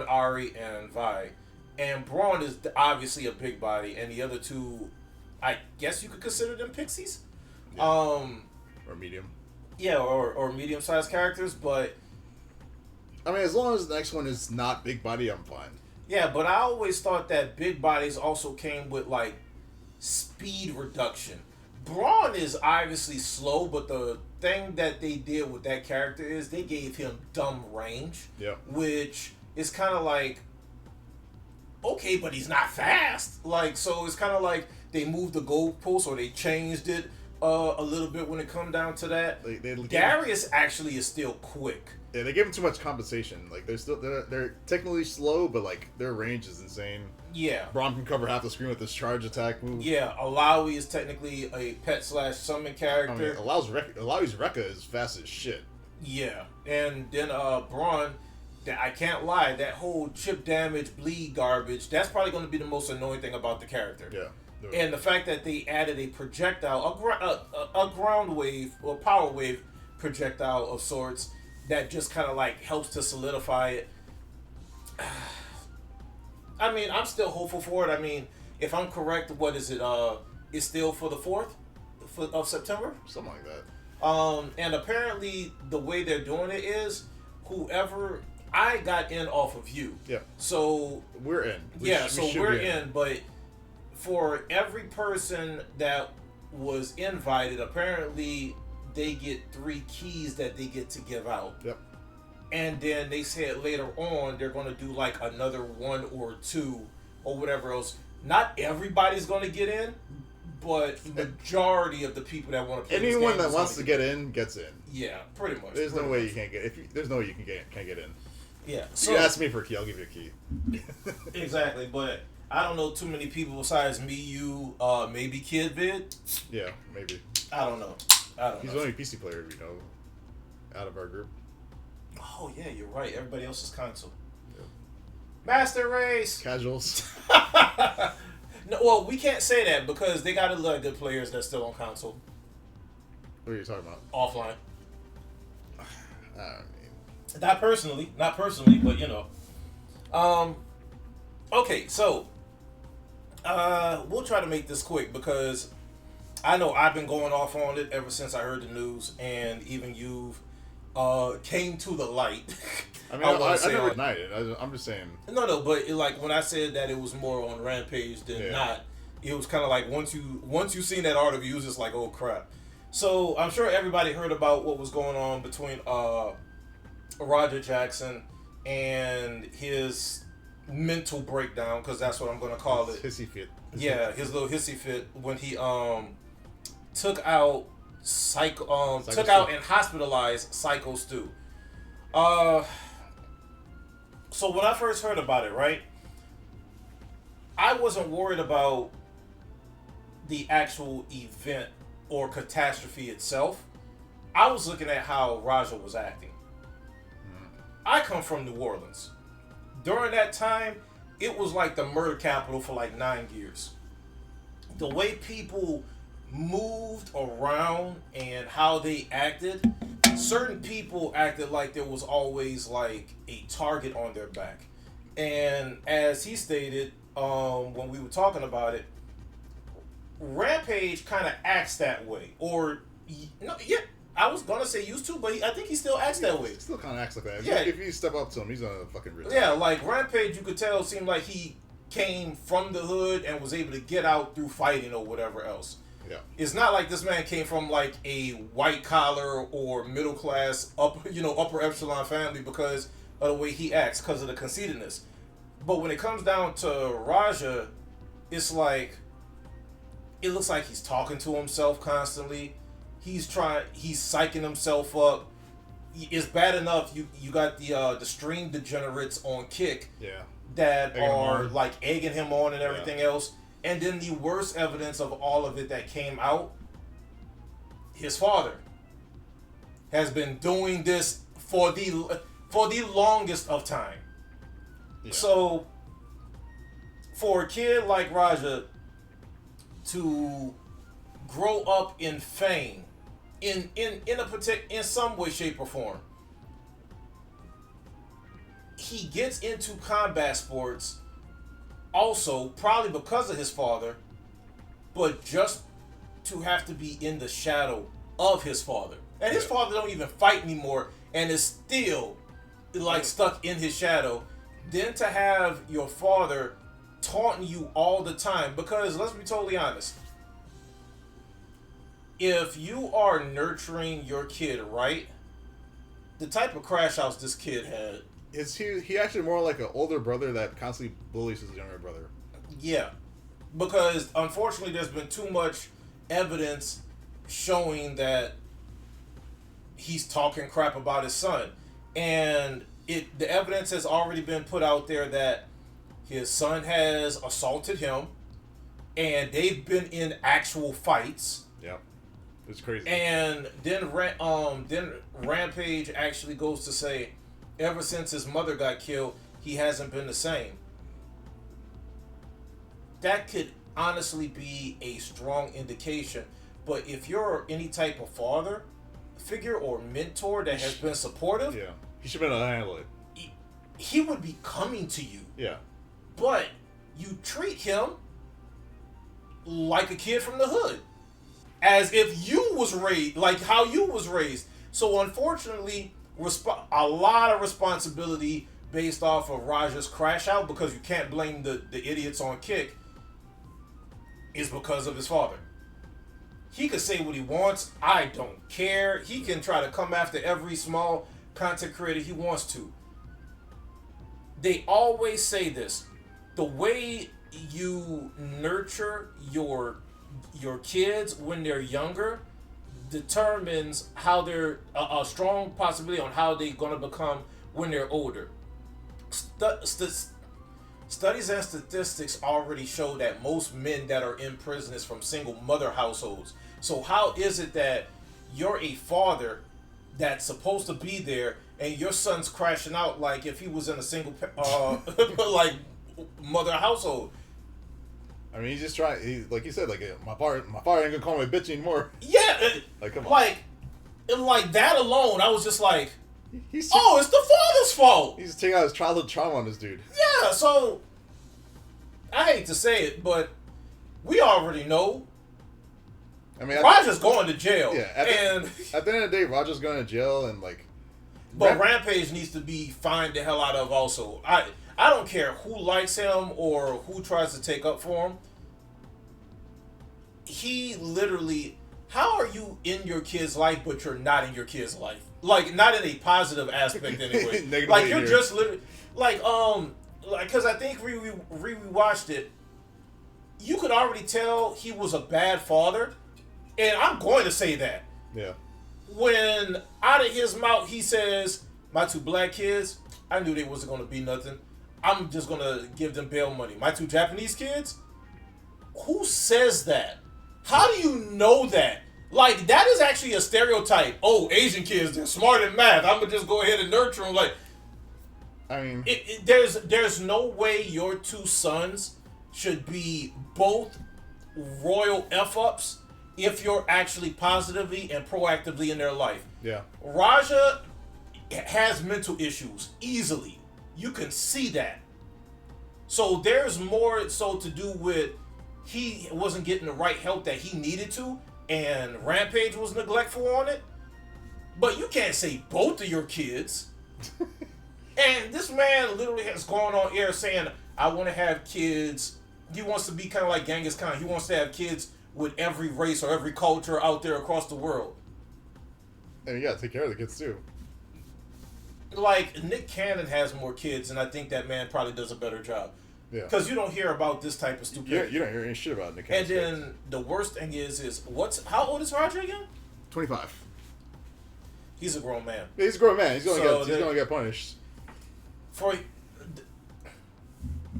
Ari, and Vi, and Braun is obviously a big body, and the other two, I guess you could consider them pixies. Yeah. Or medium. Yeah, or medium-sized characters, but I mean, as long as the next one is not big body, I'm fine. Yeah, but I always thought that big bodies also came with like speed reduction. Braun is obviously slow, but the thing that they did with that character is they gave him dumb range. Yeah. Which is kind of like, okay, but he's not fast. Like, so it's kind of like they moved the goalpost or they changed it a little bit when it come down to that. Darius actually is still quick. Yeah, they give him too much compensation. Like they're technically slow, but like their range is insane. Yeah. Braun can cover half the screen with this charge attack move. Yeah, Alawi is technically a pet/summon character. I mean, Alawi's Rekka is fast as shit. Yeah, and then Braun, I can't lie, that whole chip damage, bleed garbage, that's probably going to be the most annoying thing about the character. Yeah. And the fact that they added a projectile, a ground wave or power wave projectile of sorts that just kind of like helps to solidify it. I mean, I'm still hopeful for it. I mean, if I'm correct, what is it? It's still for the 4th of September? Something like that. And apparently the way they're doing it is whoever... I got in off of you. Yeah. So... We're in. We're in, but for every person that was invited, apparently they get 3 keys that they get to give out. Yep. And then they said later on they're going to do like another 1 or 2 or whatever else. Not everybody's going to get in, but majority of the people that want to play anyone that wants to get in gets in. Yeah, pretty much. There's no way you can't get. There's no way you can't get in. Yeah. So you ask me for a key, I'll give you a key. Exactly, but I don't know too many people besides me, you, maybe Kid Vid. Yeah, maybe. I don't know. He's the only PC player we know out of our group. Oh yeah, you're right. Everybody else is console. Yep. Master Race. Casuals. No, well, we can't say that because they got a lot of good players that's still on console. What are you talking about? Offline. I mean, not personally, but you know. Okay, so we'll try to make this quick because I know I've been going off on it ever since I heard the news, and even you've came to the light. I mean, I never denied it. I'm just saying. No, but like when I said that it was more on Rampage than not, it was kind of like once you seen that article, you was just like, oh crap. So I'm sure everybody heard about what was going on between Roger Jackson and his mental breakdown, because that's what I'm going to call it. Hissy fit. His little hissy fit when he took out and hospitalized Psycho Stu. So when I first heard about it, right, I wasn't worried about the actual event or catastrophe itself. I was looking at how Raja was acting. I come from New Orleans. During that time, it was like the murder capital for like 9 years. The way people moved around and how they acted, certain people acted like there was always like a target on their back. And as he stated, when we were talking about it, Rampage kind of acts that way, or no, yeah. I was gonna say used to, but I think he still acts that way. He still kind of acts like that. Yeah. If you step up to him, he's gonna fucking retire. Yeah, like Rampage, you could tell seemed like he came from the hood and was able to get out through fighting or whatever else. Yeah. It's not like this man came from like a white collar or middle class upper epsilon family because of the way he acts, because of the conceitedness. But when it comes down to Raja, it's like it looks like he's talking to himself constantly. He's psyching himself up. It's bad enough you got the stream degenerates on Kick that are like egging him on and everything else. And then the worst evidence of all of it that came out, his father has been doing this for the longest of time. Yeah. So for a kid like Raja to grow up in fame in some way, shape, or form, he gets into combat sports also probably because of his father, but just to have to be in the shadow of his father. And his father don't even fight anymore and is still like stuck in his shadow. Then to have your father taunting you all the time, because let's be totally honest, if you are nurturing your kid right, the type of crash outs this kid had. Is he actually more like an older brother that constantly bullies his younger brother? Yeah. Because unfortunately there's been too much evidence showing that he's talking crap about his son. And the evidence has already been put out there that his son has assaulted him and they've been in actual fights. Yeah. It's crazy. And then Rampage actually goes to say, ever since his mother got killed, he hasn't been the same. That could honestly be a strong indication. But if you're any type of father figure or mentor that has been supportive, he should be able to handle it. He would be coming to you. Yeah. But you treat him like a kid from the hood. As if you was raised, like how you was raised. So unfortunately, a lot of responsibility based off of Raja's crash out, because you can't blame the idiots on Kick, is because of his father. He could say what he wants. I don't care. He can try to come after every small content creator he wants to. They always say this. The way you nurture your kids when they're younger determines how they're a strong possibility on how they're going to become when they're older. Studies and statistics already show that most men that are in prison is from single mother households. So how is it that you're a father that's supposed to be there and your son's crashing out like if he was in a single like mother household? I mean, he's just trying. Like you said, like my father ain't gonna call me a bitch anymore. Yeah, like come on. Like that alone, I was just like, it's the father's fault. He's taking out his childhood trauma on this dude. Yeah, so I hate to say it, but we already know. I mean, Raja's going to jail. Yeah, at the end of the day, Raja's going to jail, and like. But Rampage needs to be fined the hell out of also. I don't care who likes him or who tries to take up for him. He literally, how are you in your kid's life but you're not in your kid's life? Like, not in a positive aspect anyway. Like, you're just literally, because I think we watched it, you could already tell he was a bad father. And I'm going to say that. Yeah. When out of his mouth he says, my two black kids, I knew they wasn't going to be nothing. I'm just going to give them bail money. My two Japanese kids? Who says that? How do you know that? Like, that is actually a stereotype. Oh, Asian kids, they're smart in math. I'm going to just go ahead and nurture them. Like, I mean... There's no way your two sons should be both royal F-ups if you're actually positively and proactively in their life. Yeah. Raja has mental issues, easily. You can see that. So there's more so to do with he wasn't getting the right help that he needed to, and Rampage was neglectful on it. But you can't say both of your kids. And this man literally has gone on air saying, I want to have kids. He wants to be kind of like Genghis Khan. He wants to have kids with every race or every culture out there across the world. And you gotta take care of the kids too. Like, Nick Cannon has more kids, and I think that man probably does a better job. Yeah. Because you don't hear about this type of stupidity. You don't hear any shit about Nick Cannon. And then the worst thing is how old is Roger again? 25. He's a grown man. Yeah, he's a grown man. He's gonna get punished.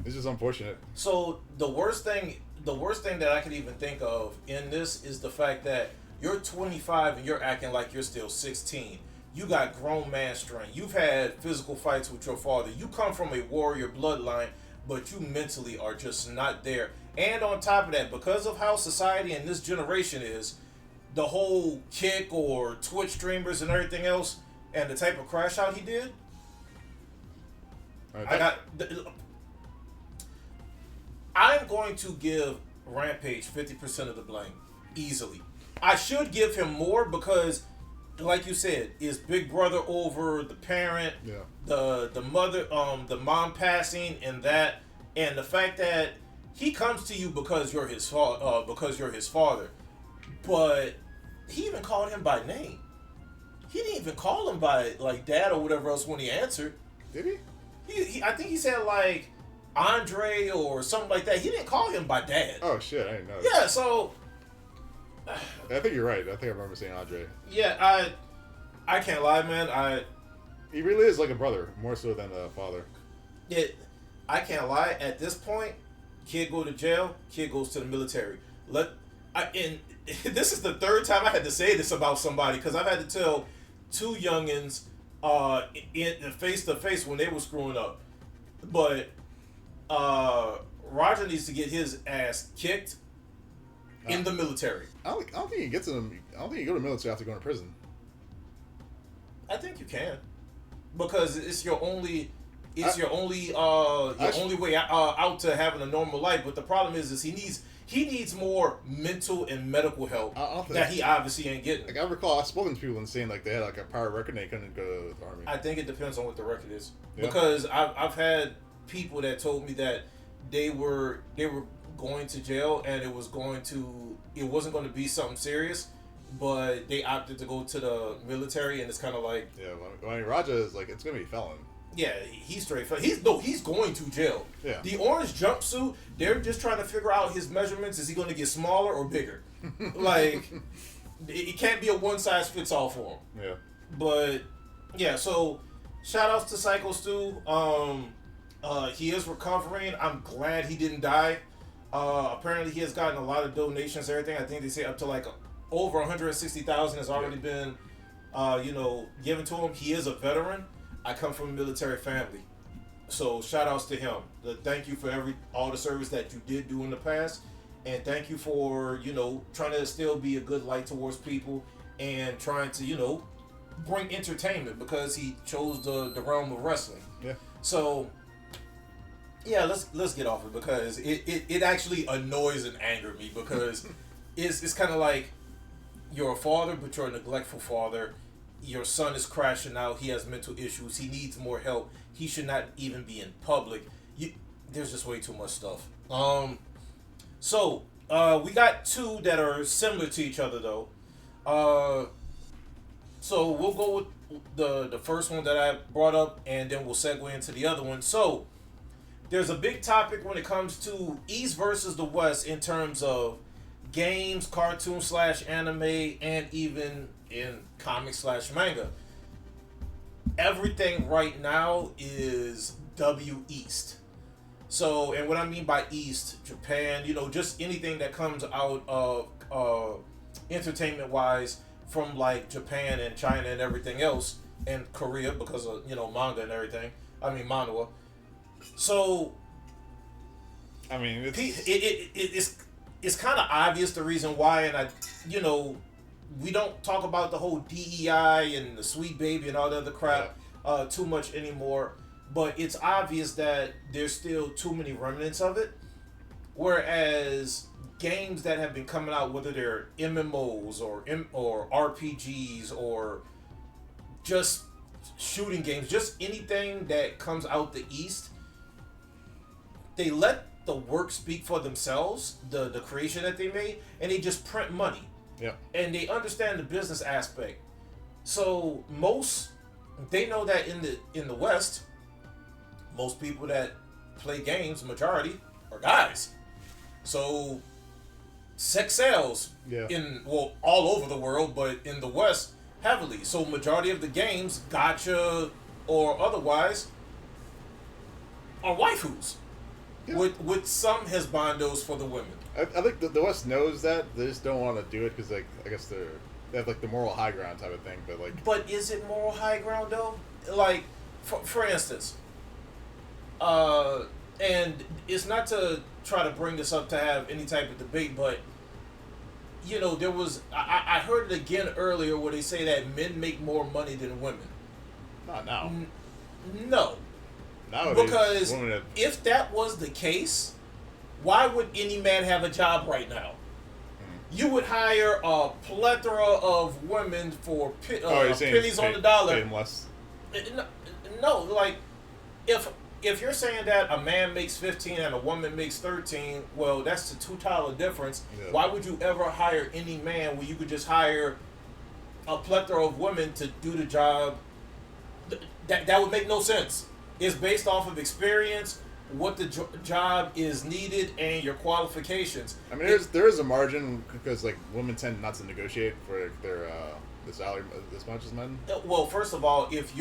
It's just unfortunate. So the worst thing that I could even think of in this is the fact that you're 25 and you're acting like you're still 16. You got grown man strength. You've had physical fights with your father. You come from a warrior bloodline, but you mentally are just not there. And on top of that, because of how society in this generation is, the whole Kick or Twitch streamers and everything else, and the type of crash out he did, I'm going to give Rampage 50% of the blame easily. I should give him more because, like you said, is Big Brother over the parent, the mother, the mom passing, and the fact that he comes to you because you're his father, but he even called him by name. He didn't even call him by like dad or whatever else when he answered. Did he? I think he said like Andre or something like that. He didn't call him by dad. Oh shit, I didn't know. Yeah, so I think you're right. I think I remember saying Andre. Yeah, I can't lie, man. He really is like a brother, more so than a father. Yeah, I can't lie. At this point, kid go to jail, kid goes to the military. And this is the third time I had to say this about somebody because I've had to tell two youngins in face to face when they were screwing up. But Roger needs to get his ass kicked in the military. I don't think he gets them. I don't think you go to the military after going to prison. I think you can, because it's your only only way out to having a normal life. But the problem is he needs more mental and medical help that he obviously ain't getting. Like I recall, I've spoken to people and saying like they had like a prior record and they couldn't go to the army. I think it depends on what the record is, because I've had people that told me that they were going to jail and it wasn't going to be something serious, but they opted to go to the military, and it's kind of like Raja is like it's gonna be felon. Yeah, he's straight. He's going to jail. Yeah. The orange jumpsuit, they're just trying to figure out his measurements. Is he going to get smaller or bigger? Like, it can't be a one size fits all for him. Yeah. But yeah, so shout outs to Psycho Stu. He is recovering. I'm glad he didn't die. Apparently he has gotten a lot of donations and everything. I think they say up to like over 160,000 has already been given to him. He is a veteran. I come from a military family, so shout outs to him. Thank you for all the service that you did do in the past, and thank you for trying to still be a good light towards people and trying to bring entertainment, because he chose the realm of wrestling. Yeah. So yeah, let's get off it, because it actually annoys and angers me, because it's kind of like you're a father, but you're a neglectful father. Your son is crashing out. He has mental issues. He needs more help. He should not even be in public. There's just way too much stuff. So we got two that are similar to each other, though. So we'll go with the first one that I brought up, and then we'll segue into the other one. So there's a big topic when it comes to East versus the West in terms of games, cartoon / anime, and even in comics / manga. Everything right now is W East. So, and what I mean by East, Japan, just anything that comes out of entertainment wise from like Japan and China and everything else, and Korea because of manga and everything. I mean manhwa. So, I mean, it's kind of obvious the reason why, and we don't talk about the whole DEI and the sweet baby and all the other crap too much anymore, but it's obvious that there's still too many remnants of it. Whereas games that have been coming out, whether they're MMOs or RPGs or just shooting games, just anything that comes out the East, they let the work speak for themselves, the creation that they made, and they just print money. Yeah. And they understand the business aspect. So they know that in the West, most people that play games, majority, are guys. So sex sells all over the world, but in the West, heavily. So majority of the games, gacha or otherwise, are waifus. Yeah. With some husbandos for the women. I think the West knows that. They just don't want to do it because, like, I guess they have, like, the moral high ground type of thing. But is it moral high ground, though? Like, for instance, and it's not to try to bring this up to have any type of debate, but, you know, there was... I heard it again earlier where they say that men make more money than women. Not now. No. Nowadays, because if that was the case, why would any man have a job right now? You would hire a plethora of women for pennies on the dollar. Pay them less. No, like if you're saying that a man makes 15 and a woman makes 13, well, that's a $2 difference. Yeah. Why would you ever hire any man when you could just hire a plethora of women to do the job? That would make no sense. It's based off of experience, what the job is needed, and your qualifications. I mean, there is a margin because, like, women tend not to negotiate for their the salary as much as men. Well, first of all, if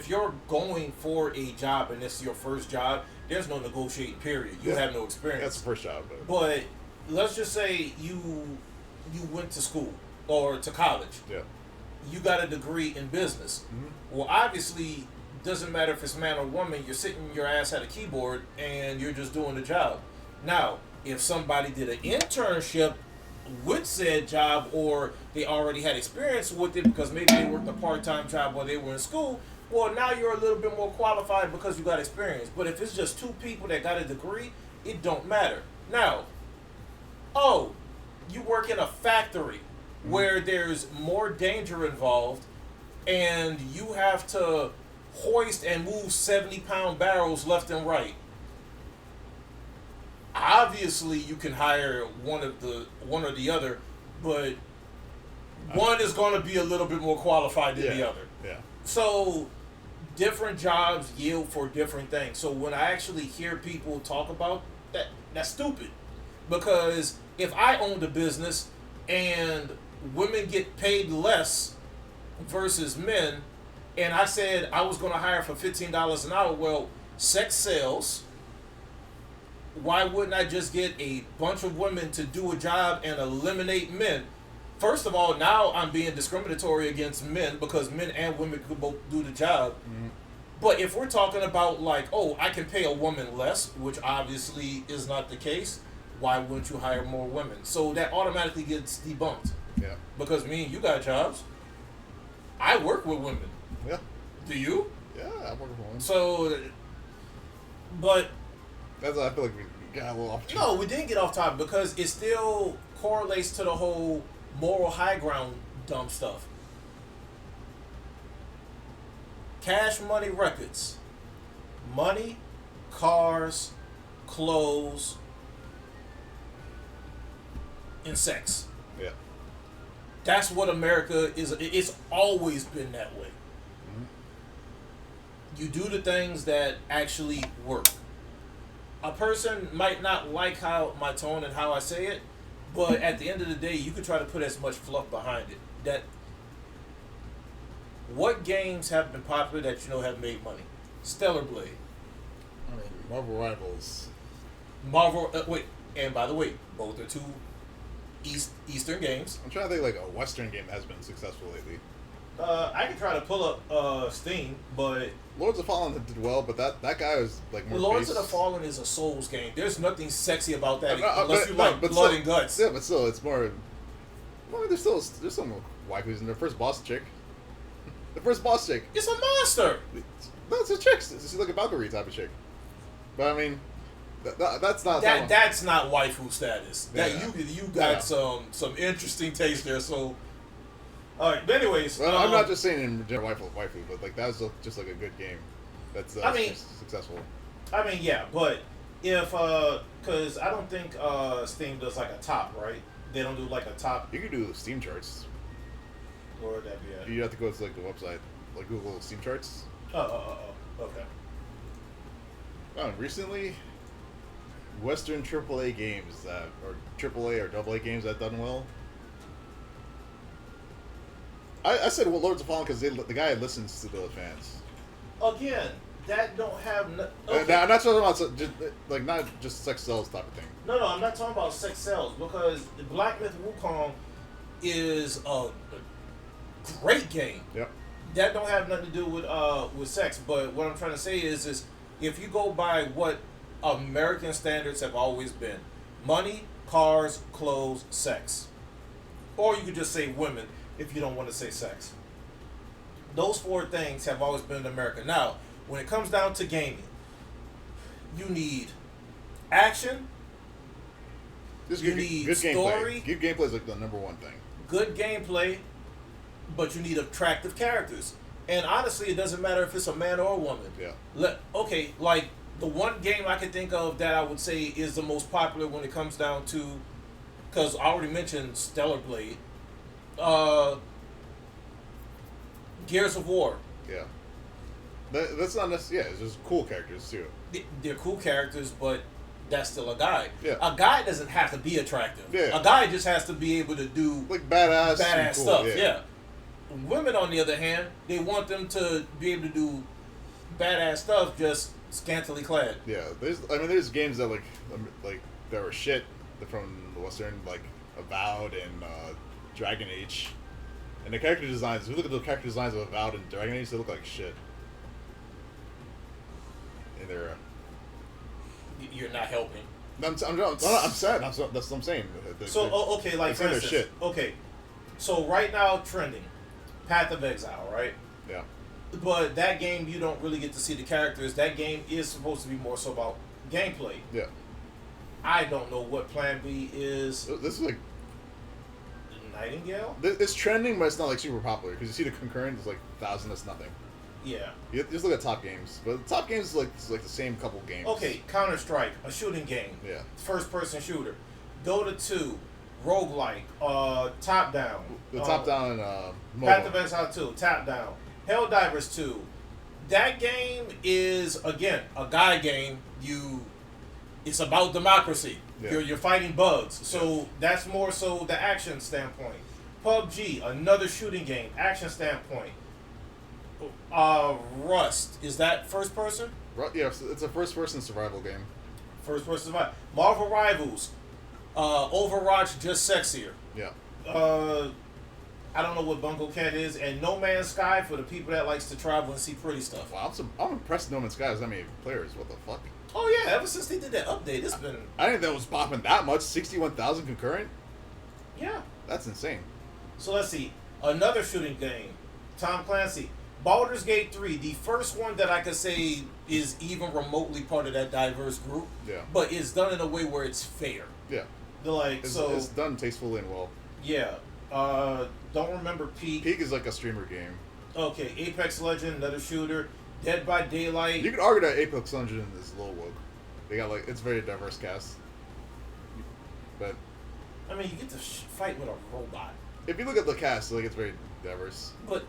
you're going for a job and it's your first job, there's no negotiating period. You have no experience. That's the first job. But let's just say you went to school or to college. Yeah. You got a degree in business. Mm-hmm. Well, obviously, doesn't matter if it's man or woman, you're sitting your ass at a keyboard and you're just doing the job. Now, if somebody did an internship with said job or they already had experience with it because maybe they worked a part-time job while they were in school, well, now you're a little bit more qualified because you got experience. But if it's just two people that got a degree, it don't matter. Now, you work in a factory where there's more danger involved and you have to hoist and move 70-pound barrels left and right. Obviously, you can hire one or the other, but one is going to be a little bit more qualified than the other. Yeah. So, different jobs yield for different things. So when I actually hear people talk about that, that's stupid. Because if I owned a business and women get paid less versus men, and I said I was going to hire for $15 an hour, well, sex sells. Why wouldn't I just get a bunch of women to do a job and eliminate men? First of all, now I'm being discriminatory against men because men and women could both do the job. Mm-hmm. But if we're talking about like, I can pay a woman less, which obviously is not the case, why wouldn't you hire more women? So that automatically gets debunked. Yeah. Because me and you got jobs. I work with women. Yeah. Do you? Yeah, I work with women. So, but... I feel like we got a little off track. No, we didn't get off topic because it still correlates to the whole moral high ground dumb stuff. Cash Money Records. Money, cars, clothes, and sex. Yeah. That's what America is. It's always been that way. Mm-hmm. You do the things that actually work. A person might not like how my tone and how I say it, but at the end of the day, you could try to put as much fluff behind it. That what games have been popular that you know have made money? Stellar Blade. I mean, Marvel Rivals. Wait, and by the way, both are two Eastern games. I'm trying to think like a Western game that has been successful lately. I can try to pull up Steam, but Lords of Fallen did well, but that guy was like more. Lords of the Fallen is a Souls game. There's nothing sexy about that unless you like blood and guts. Yeah, but still, it's more. Well, there's some waifus in there. First boss chick. The first boss chick. It's a monster. No, it's a chick. She's like a Valkyrie type of chick. But I mean, That's not that's not waifu status. That you got some interesting taste there. So, all right. But anyways, well, I'm not just saying in general waifu, but like that's just like a good game. That's successful. I mean, yeah, but if because I don't think Steam does like a top, right? They don't do like a top. You can do Steam charts. Where would that be at? You have to go to like the website, like Google Steam charts. Okay. Recently, Western AAA games or AAA or AA games that done well. I said Lords of Fallen because the guy listens to the fans. Again, that don't have. Okay. I'm not talking about like not just sex sells type of thing. No, I'm not talking about sex sells because Black Myth Wukong is a great game. Yep. That don't have nothing to do with sex, but what I'm trying to say is if you go by what American standards have always been, money, cars, clothes, sex, or you could just say women if you don't want to say sex. Those four things have always been in America. Now, when it comes down to gaming, you need action. You need good story. Gameplay. Good gameplay is like the number one thing. Good gameplay, but you need attractive characters. And honestly, it doesn't matter if it's a man or a woman. Yeah. Like the one game I can think of that I would say is the most popular when it comes down to, because I already mentioned Stellar Blade, Gears of War. Yeah. That's not necessarily. Yeah, it's just cool characters too. They're cool characters, but that's still a guy. Yeah. A guy doesn't have to be attractive. Yeah. A guy just has to be able to do like badass cool, stuff. Yeah. Women, on the other hand, they want them to be able to do badass stuff, just scantily clad. Yeah. There's games that like that were shit from the Western, like Avowed and Dragon Age, and the character designs. If you look at the character designs of Avowed and Dragon Age, they look like shit. And they're you're not helping. I'm sad. That's what I'm saying. Okay, like for instance, shit. Okay, so right now trending, Path of Exile, right? Yeah. But that game you don't really get to see the characters. That game is supposed to be more so about gameplay. Yeah. I don't know what Plan B is. This is like Nightingale. It's trending, but it's not like super popular because you see the concurrent is like 1,000. That's nothing. Yeah. You just look at top games, but the top games is like the same couple games. Okay, Counter-Strike, a shooting game. Yeah. First-person shooter. Dota 2, roguelike, top-down. The top-down MOBA. Path of Exile 2, top-down. Helldivers 2. That game is, again, a guy game. It's about democracy. Yeah. You're fighting bugs. So that's more so the action standpoint. PUBG, another shooting game, action standpoint. Rust, is that first person? Yeah, it's a first person survival game. First person survival. Marvel Rivals, Overwatch, just sexier. Yeah. I don't know what Bungo Cat is, and No Man's Sky for the people that likes to travel and see pretty stuff. Wow, I'm impressed. No Man's Sky has that many players. What the fuck? Oh yeah, ever since they did that update, it's been. I didn't think that was popping that much. 61,000 concurrent. Yeah. That's insane. So let's see, another shooting game, Tom Clancy. Baldur's Gate 3, the first one that I could say is even remotely part of that diverse group. Yeah. But it's done in a way where it's fair. Yeah. It's done tastefully and well. Yeah. Don't remember Peak. Peak is like a streamer game. Okay, Apex Legend, another shooter. Dead by Daylight. You could argue that Apex Legend is low woke. They got it's very diverse cast. But I mean, you get to fight with a robot. If you look at the cast, it's very diverse. But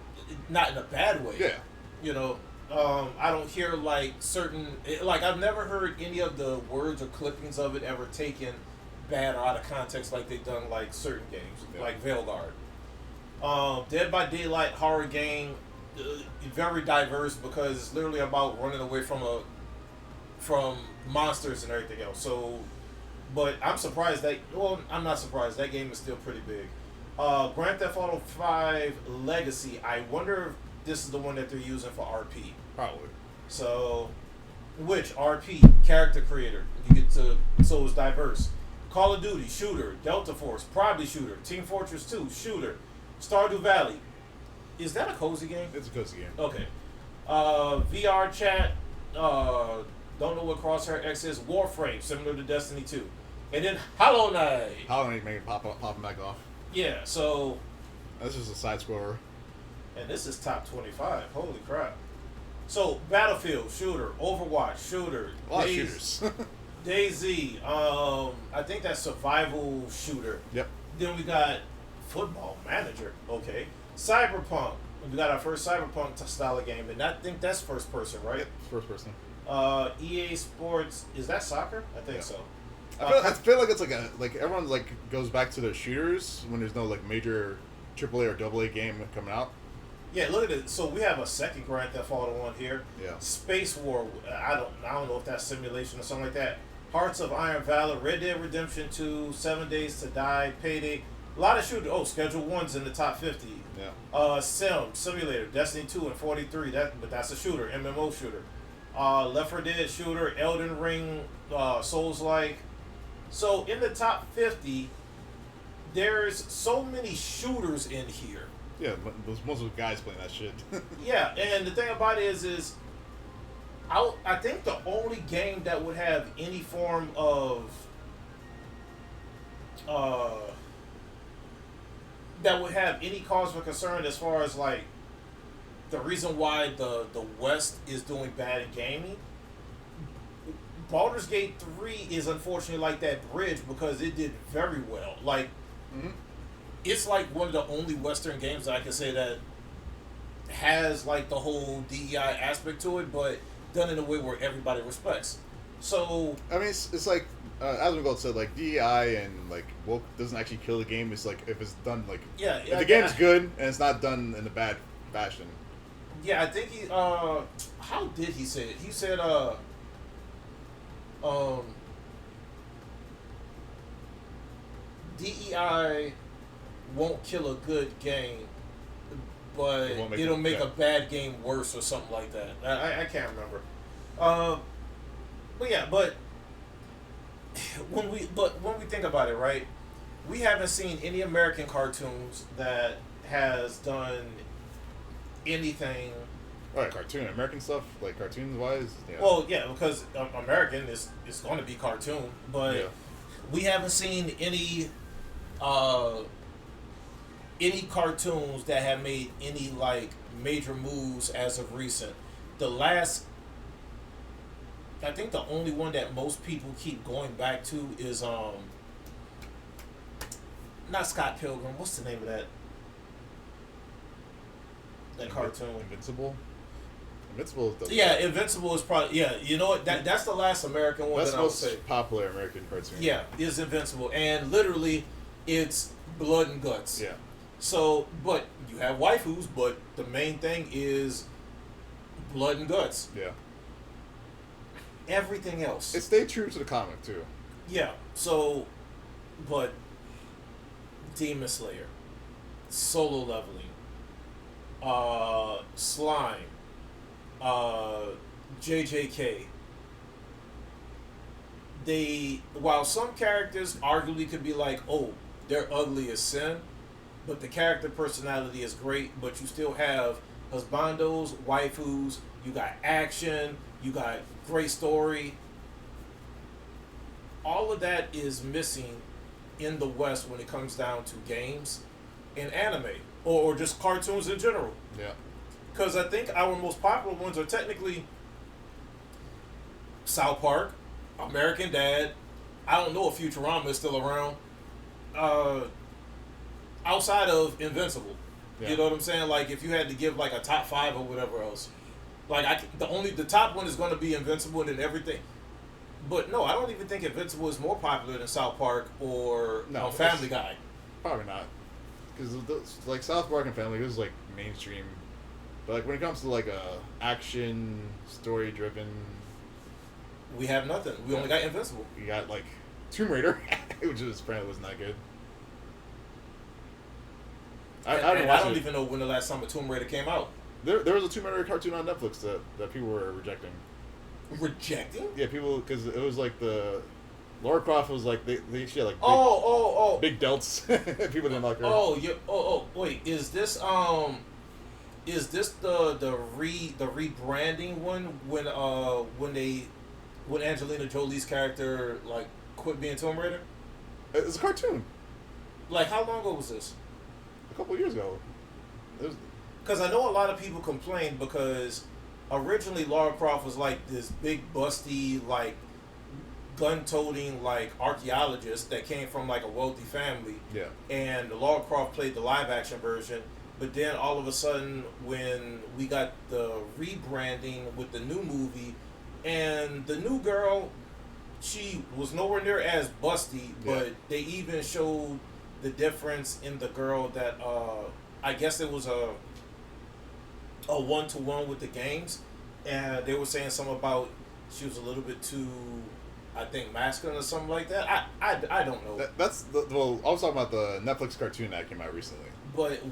not in a bad way. Yeah. You know, I don't hear I've never heard any of the words or clippings of it ever taken bad or out of context like they've done certain games, like Veilguard. Dead by Daylight horror game, very diverse because it's literally about running away from monsters and everything else. So, but I'm surprised I'm not surprised. That game is still pretty big. Grand Theft Auto 5 Legacy. I wonder if this is the one that they're using for RP. Probably. So, which RP character creator? So it's diverse. Call of Duty shooter, Delta Force, probably shooter, Team Fortress 2 shooter, Stardew Valley. Is that a cozy game? It's a cozy game. Okay. VR chat, Don't know what Crosshair X is. Warframe, similar to Destiny 2. And then Hollow Knight. Hollow Knight made popping back off. Yeah, so... This is a side scroller. And this is top 25. Holy crap. So, Battlefield, shooter. Overwatch, shooter. A lot of shooters. DayZ, I think that's survival shooter. Yep. Then we got Football Manager. Okay. Cyberpunk. We got our first Cyberpunk style of game, and I think that's first person, right? Yep, first person. EA Sports, is that soccer? I think so. I feel like it's like everyone like goes back to their shooters when there's no like major AAA or AA game coming out. Yeah, look at it. So we have a second Grand Theft Auto one here. Yeah. Space War. I don't know if that's simulation or something like that. Hearts of Iron Valor, Red Dead Redemption 2, 7 Days to Die, Payday. A lot of shooters. Oh, Schedule 1's in the top 50. Yeah. Simulator, Destiny 2 and 43. But that's a shooter, MMO shooter. Left 4 Dead shooter, Elden Ring, Souls-like. So in the top 50, there's so many shooters in here. Yeah, most of the guys playing that shit. Yeah, and the thing about it is I think the only game that would have any form of that would have any cause for concern as far as like the reason why the West is doing bad in gaming. Baldur's Gate 3 is unfortunately like that bridge because it did very well. Like, it's like one of the only Western games that I can say that has like the whole DEI aspect to it, but done in a way where everybody respects. So I mean, it's like as we said, like DEI and like woke doesn't actually kill the game. It's like if it's done like if the game's good and it's not done in a bad fashion. Yeah, I think he how did he say it? He said DEI won't kill a good game, but it'll make a bad game worse or something like that. I can't remember. But yeah, but when we think about it, right? We haven't seen any American cartoons that has done anything. Right, American stuff, like cartoons wise. Yeah. Well, yeah, because American is going to be cartoon, but we haven't seen any cartoons that have made any like major moves as of recent. I think the only one that most people keep going back to is not Scott Pilgrim. What's the name of that cartoon? Invincible. Invincible is probably You know what? That's the last American one. That's the most popular American cartoon. Yeah, is Invincible, and literally, it's blood and guts. Yeah. So, but you have waifus, but the main thing is blood and guts. Yeah. Everything else. It stayed true to the comic too. Yeah. So, but Demon Slayer, Solo Leveling, Slime, JJK. While some characters arguably could be like, oh, they're ugly as sin, but the character personality is great, but you still have husbandos, waifus, you got action, you got great story. All of that is missing in the West when it comes down to games and anime, or just cartoons in general. Yeah. Because I think our most popular ones are technically South Park, American Dad. I don't know if Futurama is still around. Outside of Invincible. Yeah. You know what I'm saying? Like, if you had to give like a top 5 or whatever else. Like, the top one is going to be Invincible and then everything. But no, I don't even think Invincible is more popular than South Park or Family Guy. Probably not. Because like South Park and Family Guy is like mainstream. But like when it comes to like action, story driven, we have nothing. We only got Invincible. We got like Tomb Raider, which apparently wasn't that good. I don't even know when the last time a Tomb Raider came out. There was a Tomb Raider cartoon on Netflix that people were rejecting. Rejecting? Yeah, people, because it was like Lara Croft was like she had like big delts. People didn't like her. Wait, is this the rebranding one when they when Angelina Jolie's character like quit being Tomb Raider? It's a cartoon. Like, how long ago was this? A couple of years ago. Because I know a lot of people complained because originally Lara Croft was like this big busty like gun-toting like archaeologist that came from like a wealthy family. Yeah. And Lara Croft played the live-action version. But then all of a sudden, when we got the rebranding with the new movie, and the new girl, she was nowhere near as busty, but they even showed the difference in the girl that I guess it was a one-to-one with the games, and they were saying something about she was a little bit too, I think, masculine or something like that. I don't know. Well, I was talking about the Netflix cartoon that came out recently. But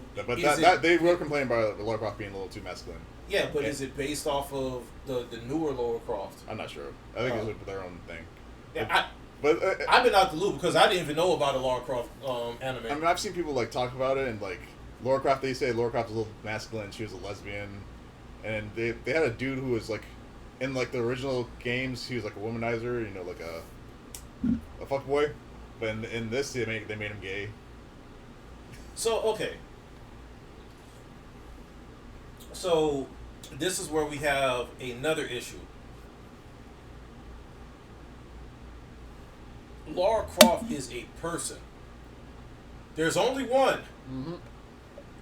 they were complaining about Lara Croft being a little too masculine. Yeah, but is it based off of the newer Lara Croft? I'm not sure. I think it's their own thing. Yeah, I've been out the loop because I didn't even know about a Lara Croft anime. I mean, I've seen people like talk about it, and like Lara Croft, they say Lara Croft was a little masculine. She was a lesbian, and they had a dude who was like in like the original games, he was like a womanizer, you know, like a fuckboy. But in this, they made him gay. So, okay. So, this is where we have another issue. Lara Croft is a person. There's only one. Mm-hmm.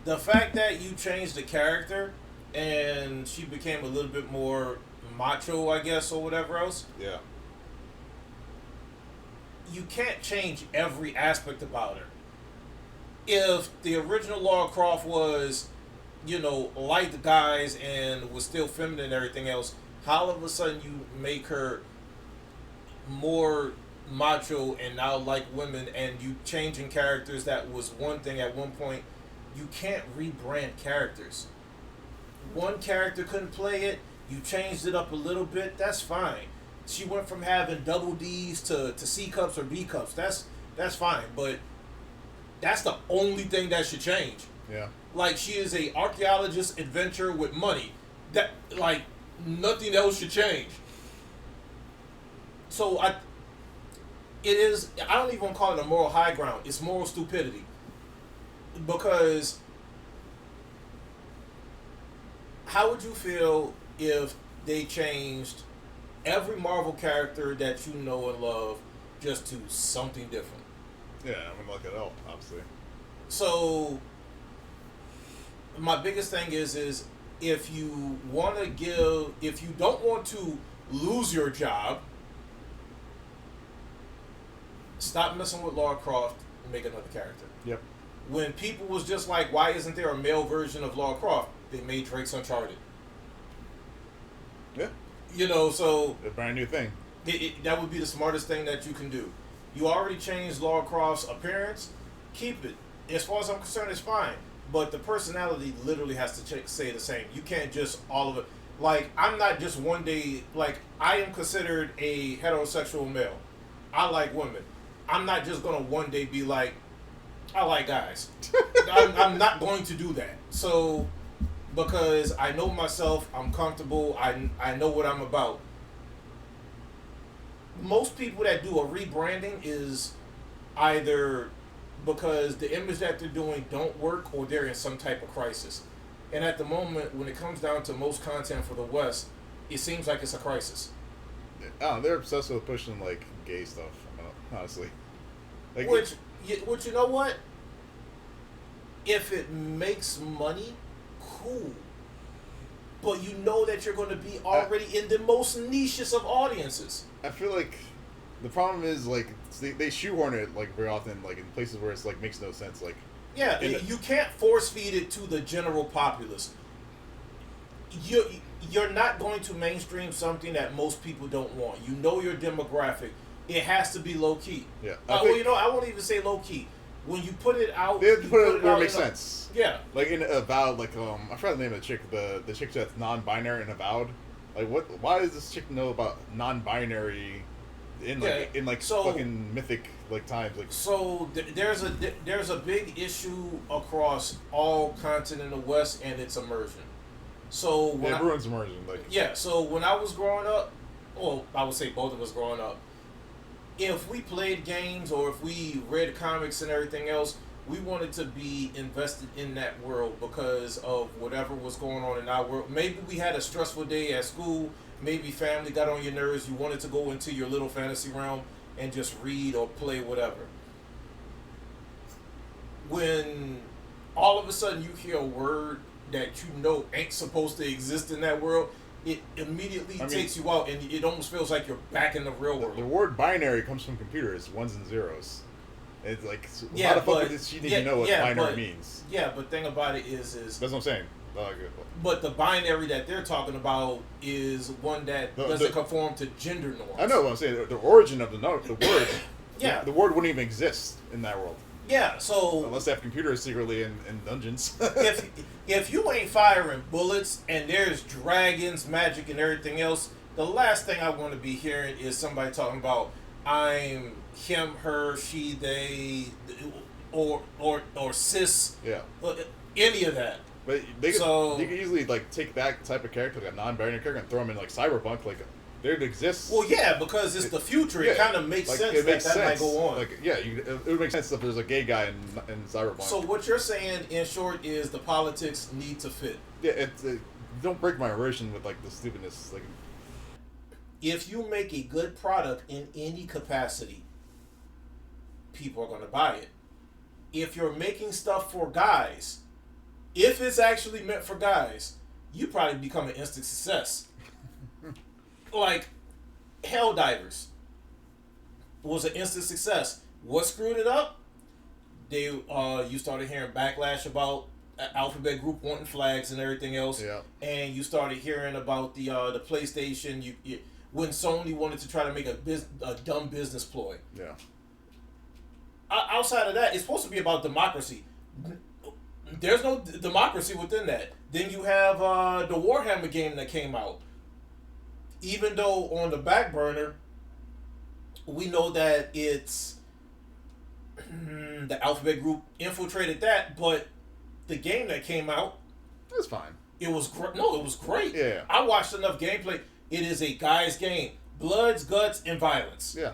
The fact that you changed the character and she became a little bit more macho, I guess, or whatever else. Yeah. You can't change every aspect about her. If the original Lara Croft was, you know, like the guys and was still feminine and everything else, how all of a sudden you make her more macho and now like women, and you changing characters that was one thing at one point. You can't rebrand characters. One character couldn't play it, you changed it up a little bit, that's fine. She went from having double D's to C cups or B cups, that's fine, but that's the only thing that should change. Yeah. Like, she is a archaeologist adventurer with money. That, like, nothing else should change. So I don't even call it a moral high ground. It's moral stupidity. Because how would you feel if they changed every Marvel character that you know and love just to something different? Yeah, I wouldn't like it at all, obviously. So my biggest thing is if you don't want to lose your job, stop messing with Lara Croft and make another character. Yep. When people was just like, why isn't there a male version of Lara Croft? They made Drake's Uncharted. Yeah. You know, so a brand new thing. That would be the smartest thing that you can do. You already changed Lara Croft's appearance. Keep it. As far as I'm concerned, it's fine. But the personality literally has to stay the same. You can't just all of it. Like, I'm not just one day. Like, I am considered a heterosexual male. I like women. I'm not just going to one day be like, I like guys. I'm not going to do that. So, because I know myself, I'm comfortable, I know what I'm about. Most people that do a rebranding is either because the image that they're doing don't work or they're in some type of crisis. And at the moment, when it comes down to most content for the West, it seems like it's a crisis. They're obsessed with pushing, like, gay stuff, honestly. Like, which you know what? If it makes money, cool. But you know that you're going to be already in the most niches of audiences. I feel like the problem is, like, they shoehorn it, like, very often, like, in places where it's, like, makes no sense. Like, yeah, you can't force feed it to the general populace. You're not going to mainstream something that most people don't want. You know your demographic. It has to be low key. Yeah. Well, you know, I won't even say low key. When you put it out, they have to put it where it makes sense. Yeah. Like in Avowed, like I forgot the name of the chick, the chick that's non-binary in Avowed. Like, what? Why does this chick know about non-binary in fucking mythic like times? Like, so there's a big issue across all content in the West, and it's immersion. So it ruins immersion. Like, yeah. So when I was growing up, well, I would say both of us growing up, if we played games or if we read comics and everything else, we wanted to be invested in that world because of whatever was going on in our world. Maybe we had a stressful day at school. Maybe family got on your nerves. You wanted to go into your little fantasy realm and just read or play whatever. When all of a sudden you hear a word that you know ain't supposed to exist in that world, it immediately takes you out, and it almost feels like you're back in the real world. The word binary comes from computers, ones and zeros. It's like, how the fuck does she need to know what binary means? Yeah, but thing about it is that's what I'm saying. But the binary that they're talking about is one that doesn't conform to gender norms. I know what I'm saying. The origin of the word, the word wouldn't even exist in that world. Yeah, so unless they have computers secretly in dungeons. if you ain't firing bullets and there's dragons, magic, and everything else, the last thing I want to be hearing is somebody talking about I'm him, her, she, they, or cis. Yeah. Any of that. But they could easily like take that type of character, like a non-binary character, and throw them in like cyberpunk, like. There exists. Well, yeah, because it's the future. It kind of makes sense that might go on. Like, it would make sense if there's a gay guy in Cyberpunk. So what you're saying, in short, is the politics need to fit. Yeah, don't break my immersion with like the stupidness. Like, if you make a good product in any capacity, people are going to buy it. If you're making stuff for guys, if it's actually meant for guys, you probably become an instant success. Like, Helldivers was an instant success. What screwed it up? You started hearing backlash about Alphabet Group wanting flags and everything else. Yeah. And you started hearing about the PlayStation. When Sony wanted to try to make a dumb business ploy. Yeah. Outside of that, it's supposed to be about democracy. There's no democracy within that. Then you have the Warhammer game that came out. Even though on the back burner, we know that it's the Alphabet Group infiltrated that, but the game that came out, it was fine. It was it was great. Yeah. I watched enough gameplay. It is a guy's game. Bloods, guts, and violence. Yeah.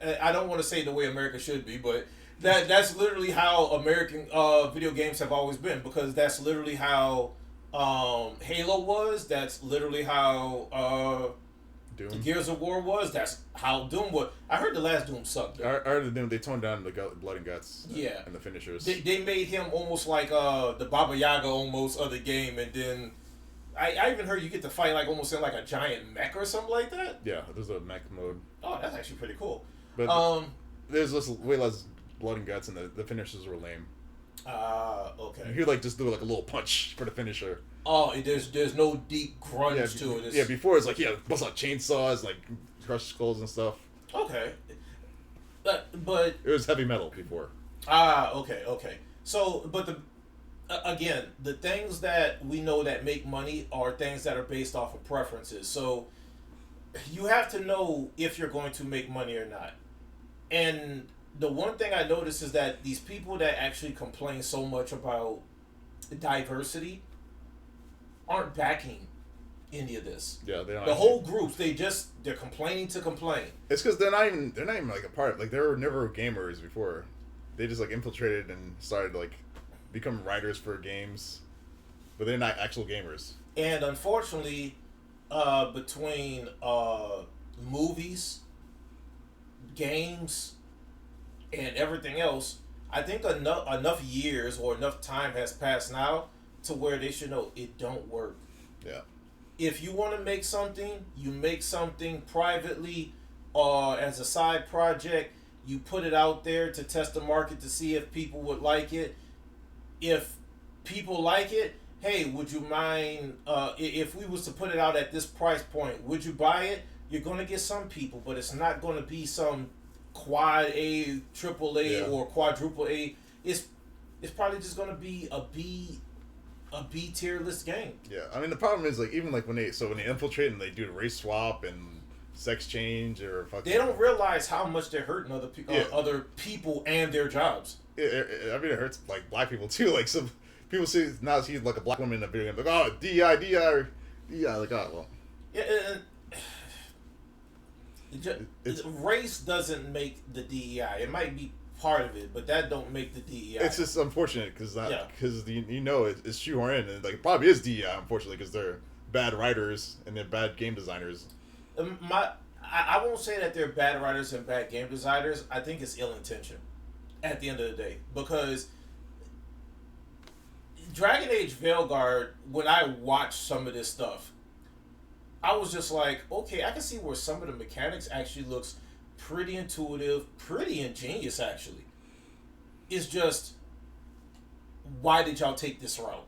I don't want to say the way America should be, but that's literally how American video games have always been, because that's literally how Halo was. That's literally how Doom. Gears of War was. That's how Doom was. I heard the last Doom sucked. I heard the Doom. They toned down the blood and guts. Yeah. And the finishers. They made him almost like the Baba Yaga almost of the game, and then I even heard you get to fight like almost in like a giant mech or something like that. Yeah, there's a mech mode. Oh, that's actually pretty cool. But there's way less blood and guts, and the finishers were lame. Okay. You like just do like a little punch for the finisher. Oh, there's no deep grunge to it. Before it's like bust out chainsaws, like crush skulls and stuff. Okay. But it was heavy metal before. Okay. So, but again, the things that we know that make money are things that are based off of preferences. So you have to know if you're going to make money or not. And the one thing I noticed is that these people that actually complain so much about diversity aren't backing any of this. Yeah, they don't. The whole groups, they're complaining to complain. It's because they're not even like a part. Like, they were never gamers before. They just like infiltrated and started like become writers for games, but they're not actual gamers. And unfortunately, between movies, games, and everything else, I think enough years or enough time has passed now to where they should know it don't work. Yeah. If you want to make something, you make something privately or as a side project. You put it out there to test the market to see if people would like it. If people like it, hey, would you mind if we was to put it out at this price point, would you buy it? You're going to get some people, but it's not going to be some quad A, triple A, or quadruple A. It's probably just going to be a B tier list game. Yeah, I mean the problem is like even like when they infiltrate and they do a race swap and sex change or fucking, they don't realize how much they're hurting other people and their jobs. I mean it hurts like black people too. Like some people see like a black woman in a video game like, oh DI like, oh well. Yeah, Race doesn't make the DEI. It might be part of it, but that don't make the DEI. It's just unfortunate because it's shoehorned in, and like it probably is DEI, unfortunately, because they're bad writers and they're bad game designers. I won't say that they're bad writers and bad game designers. I think it's ill intention at the end of the day, because Dragon Age Veilguard, when I watched some of this stuff, I was just like, okay, I can see where some of the mechanics actually looks pretty intuitive, pretty ingenious actually. It's just, why did y'all take this route?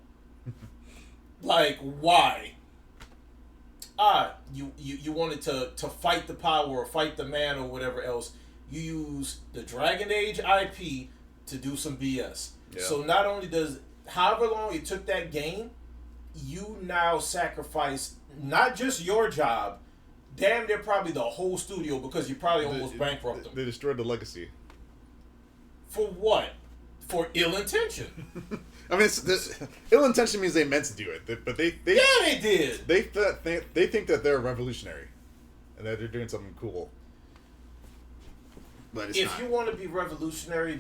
Like, why? You wanted to fight the power or fight the man or whatever else. You use the Dragon Age IP to do some BS. Yeah. So not only does, however long it took that game, you now sacrifice not just your job, damn near probably the whole studio, because you probably almost bankrupt them. They destroyed the legacy. For what? For ill intention. I mean, ill intention means they meant to do it, but they yeah, they did. They think that they're revolutionary, and that they're doing something cool. But it's if not. You want to be revolutionary,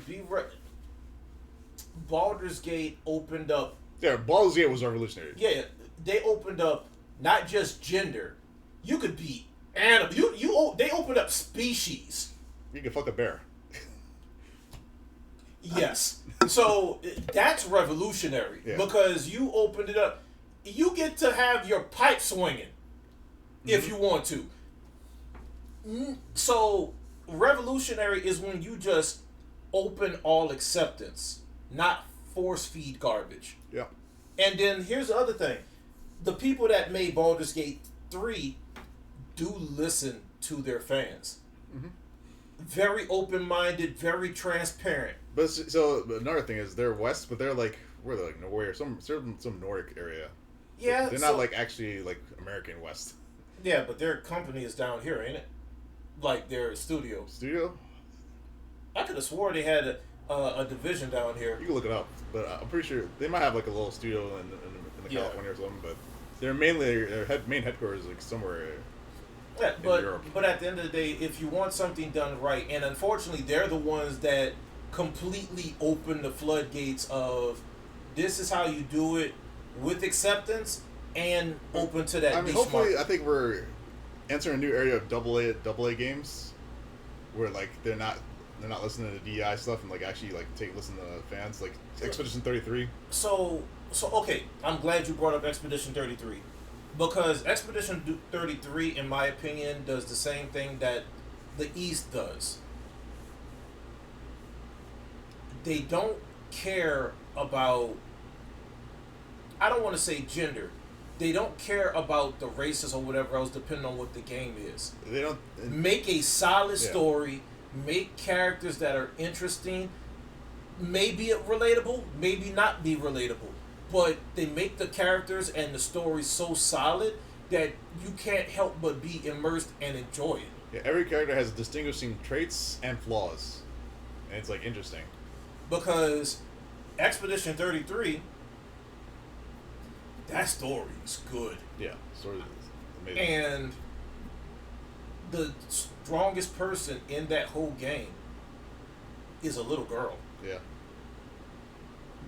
Baldur's Gate opened up. Yeah, Baldur's Gate was revolutionary. Yeah, they opened up not just gender. You could be animal. They opened up species. You can fuck a bear. Yes. So that's revolutionary, because you opened it up. You get to have your pipe swinging if you want to. So revolutionary is when you just open all acceptance, not force feed garbage. Yeah. And then here's the other thing. The people that made Baldur's Gate 3 do listen to their fans. Mm-hmm. Very open-minded, very transparent. But so another thing is they're west, but they're like, where they're like Norway or some Nordic area. Yeah, they're not like actually like American West. Yeah, but their company is down here, ain't it? Like their studio. Studio? I could have swore they had a division down here. You can look it up, but I'm pretty sure they might have like a little studio in the California or something. But they're mainly their main headquarters is like somewhere. Yeah, but at the end of the day, if you want something done right, and unfortunately they're the ones that completely open the floodgates of this is how you do it with acceptance and open to that. I mean, hopefully, I think we're entering a new area of double A games, where like they're not listening to DEI stuff and like actually like listen to fans, like Expedition 33. So okay, I'm glad you brought up Expedition 33. Because Expedition 33, in my opinion, does the same thing that the East does. They don't care about, I don't want to say gender. They don't care about the races or whatever else, depending on what the game is. They don't make a solid story, make characters that are interesting, maybe relatable, maybe not be relatable. But they make the characters and the story so solid that you can't help but be immersed and enjoy it. Yeah, every character has distinguishing traits and flaws. And it's like interesting. Because Expedition 33, that story is good. Yeah, story is amazing. And the strongest person in that whole game is a little girl. Yeah.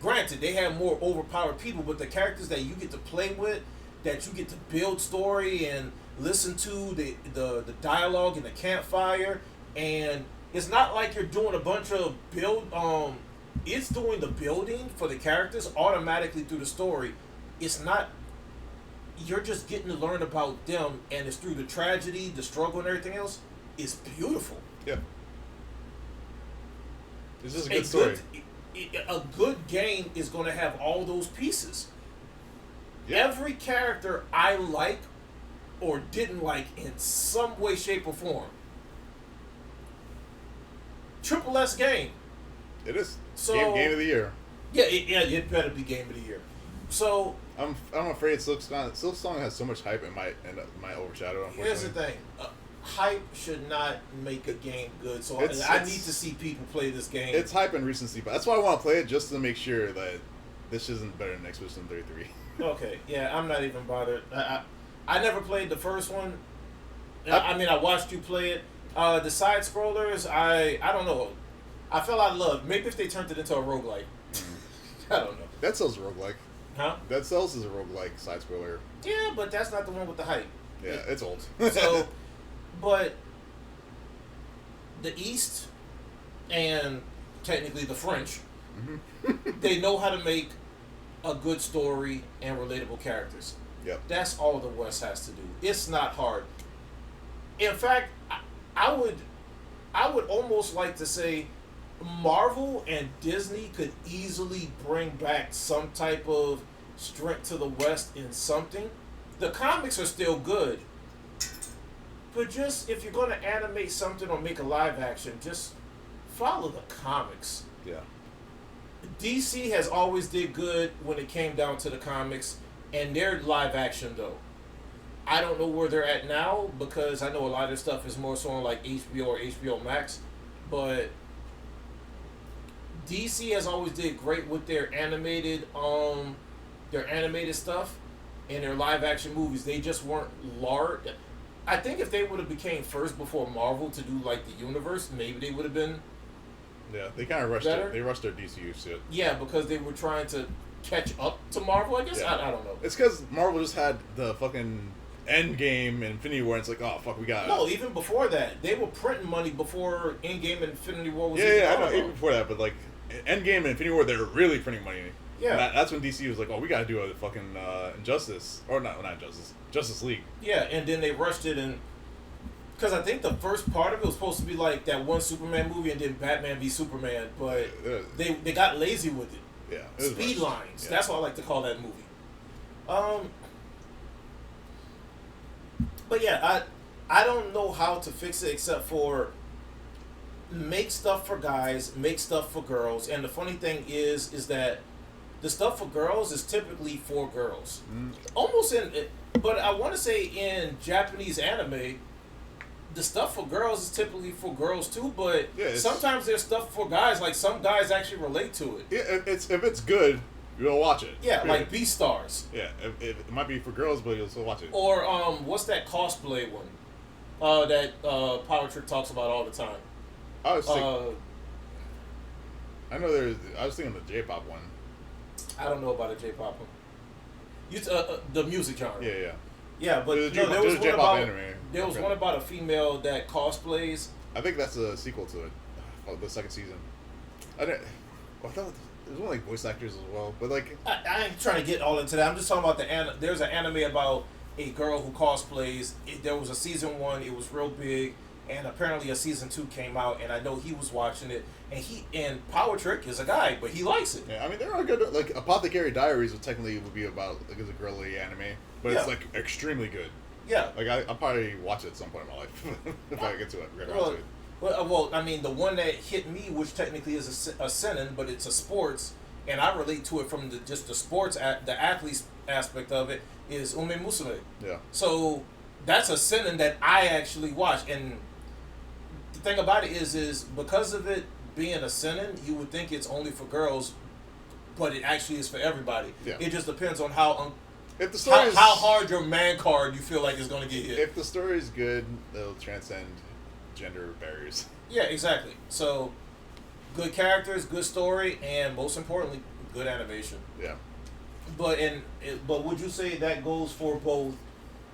Granted, they have more overpowered people, but the characters that you get to play with, that you get to build story and listen to the dialogue in the campfire, and it's not like you're doing a bunch of it's doing the building for the characters automatically through the story. It's not, you're just getting to learn about them, and it's through the tragedy, the struggle, and everything else. It's beautiful. Yeah. This is a good story. A good game is going to have all those pieces. Yeah. Every character I like or didn't like in some way, shape, or form. Triple S game. It is. So, game of the year. Yeah, it better be game of the year. So I'm afraid Silk Song has so much hype it might overshadow. Here's the thing. Hype should not make a game good, so I need to see people play this game. It's hype and recency, but that's why I want to play it, just to make sure that this isn't better than Expedition 33. Okay, yeah, I'm not even bothered. I never played the first one, I mean, I watched you play it. The side scrollers, I don't know. I fell out of love. Maybe if they turned it into a roguelike. I don't know. Dead Cells is a roguelike. Huh? Dead Cells is a roguelike side scroller. Yeah, but that's not the one with the hype. Yeah, it's old. So, but the East and technically the French, they know how to make a good story and relatable characters. Yep. That's all the West has to do. It's not hard. In fact, I would almost like to say Marvel and Disney could easily bring back some type of strength to the West in something. The comics are still good. But just if you're going to animate something or make a live action, just follow the comics. Yeah. DC has always did good when it came down to the comics and their live action though. I don't know where they're at now because I know a lot of their stuff is more so on like HBO or HBO Max, but DC has always did great with their animated stuff and their live action movies. They just weren't large. I think if they would have became first before Marvel to do like the universe, maybe they would have been. Yeah, they kind of rushed better. it. They rushed their DCU shit. Yeah, because they were trying to catch up to Marvel, I guess. Yeah. I don't know. It's because Marvel just had the fucking Endgame and Infinity War, and it's like, oh, fuck, we got it. No, even before that. They were printing money before Endgame and Infinity War was I know, even before that, but like, Endgame and Infinity War, they were really printing money. Yeah. That's when DC was like, oh, we gotta do a fucking Injustice. Or not Injustice. Justice League. Yeah, and then they rushed it and... Because I think the first part of it was supposed to be like that one Superman movie and then Batman v Superman, but they got lazy with it. Yeah. It Speed lines. Yeah. That's what I like to call that movie. But yeah, I don't know how to fix it except for make stuff for guys, make stuff for girls, and the funny thing is that the stuff for girls is typically for girls. Almost but I want to say in Japanese anime, the stuff for girls is typically for girls too, but sometimes there's stuff for guys. Like some guys actually relate to it. Yeah, if it's good, you'll watch it. Yeah, like Beastars. Yeah, it might be for girls, but you'll still watch it. Or what's that cosplay one? That PowerTrick talks about all the time. I was thinking. I was thinking the J-pop one. I don't know about a J-pop one. The music genre. Yeah. Yeah, but there was one about a female that cosplays. I think that's a sequel to it, the second season. I thought there's one like voice actors as well, but like I ain't trying to get all into that. I'm just talking about there's an anime about a girl who cosplays. There was a season 1. It was real big, and apparently a season 2 came out, and I know he was watching it. And PowerTrick is a guy, but he likes it. Yeah, I mean there are good like Apothecary Diaries would be about like as a girly anime, but it's like extremely good. Yeah. Like I'll probably watch it at some point in my life if I get to it. Well, I mean the one that hit me, which technically is a seinen, but it's a sports, and I relate to it from just the sports the athlete aspect of it is Ume Musume. Yeah. So that's a seinen that I actually watch, and the thing about it is because of it being a seinen, you would think it's only for girls, but it actually is for everybody. Yeah. It just depends on how hard your man card you feel like is going to get hit. If the story is good, it'll transcend gender barriers. Yeah, exactly. So, good characters, good story, and most importantly, good animation. Yeah. But would you say that goes for both?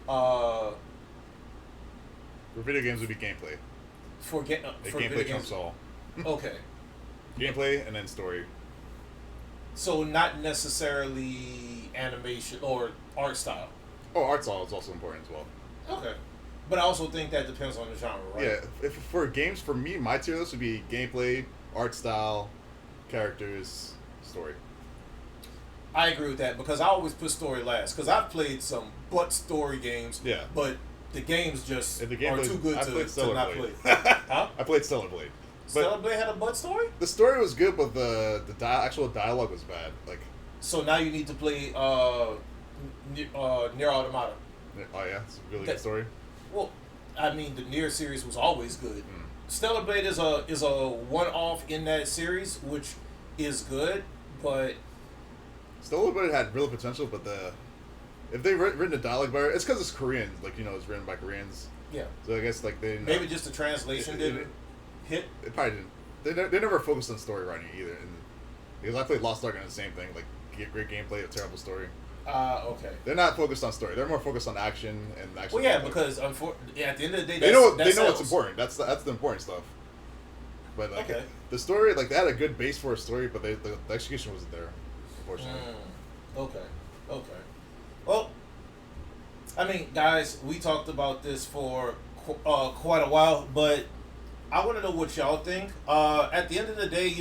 For video games, would be gameplay. For gameplay trumps all. Okay. Gameplay and then story. So not necessarily animation or art style. Oh, art style is also important as well. Okay. But I also think that depends on the genre, right? Yeah. If for games, for me, my tier list would be gameplay, art style, characters, story. I agree with that because I always put story last because I've played some butt story games. Yeah. But the games just are too good to not play. Huh? I played Stellar Blade. Stellar Blade had a butt story? The story was good, but the actual dialogue was bad. Like. So now you need to play Nier Automata. Oh yeah, it's a really good story. Well, I mean the Nier series was always good. Stellar Blade is a one-off in that series, which is good, but Stellar Blade had real potential, but if they written a dialogue better, it's because it's Korean. Like it's written by Koreans. Yeah. So I guess like they maybe just the translation didn't hit. It probably didn't. They never focused on story writing either. And because I played Lost Ark and the same thing. Like great gameplay, a terrible story. Okay. They're not focused on story. They're more focused on action and action. Well, yeah, because at the end of the day, they know what's important. That's the important stuff. But like the story, like they had a good base for a story, but the execution wasn't there, unfortunately. Okay. Well, I mean, guys, we talked about this for quite a while, but I want to know what y'all think. At the end of the day,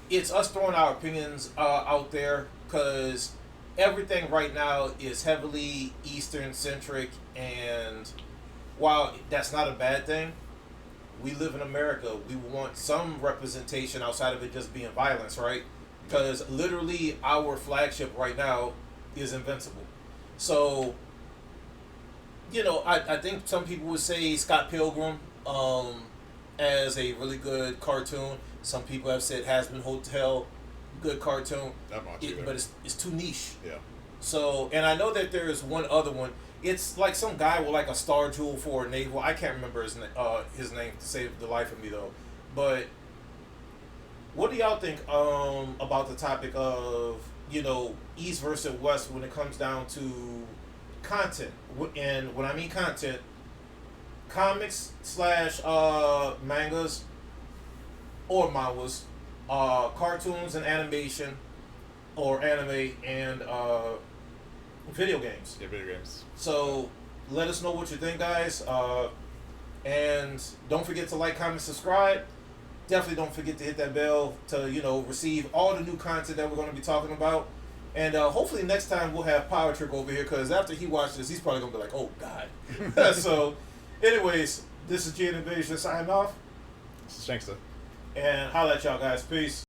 it's us throwing our opinions out there because everything right now is heavily Eastern centric, and while that's not a bad thing, we live in America. We want some representation outside of it just being violence, right? Because literally our flagship right now is Invincible. So, I think some people would say Scott Pilgrim as a really good cartoon. Some people have said Hazbin Hotel, good cartoon. Not much but it's too niche. Yeah. So, and I know that there is one other one. It's like some guy with like a star jewel for a naval. I can't remember his name to save the life of me though. But what do y'all think about the topic of East versus West when it comes down to content? And when I mean content, comics / mangas or manhwas, cartoons and animation or anime and video games. Yeah, video games. So let us know what you think, guys. And don't forget to like, comment, subscribe. Definitely don't forget to hit that bell to receive all the new content that we're going to be talking about. And hopefully next time we'll have PowerTrick over here because after he watches this, he's probably going to be like, oh, God. So, anyways, this is G Invasion signing off. This is Shangsta. And holla at y'all guys. Peace.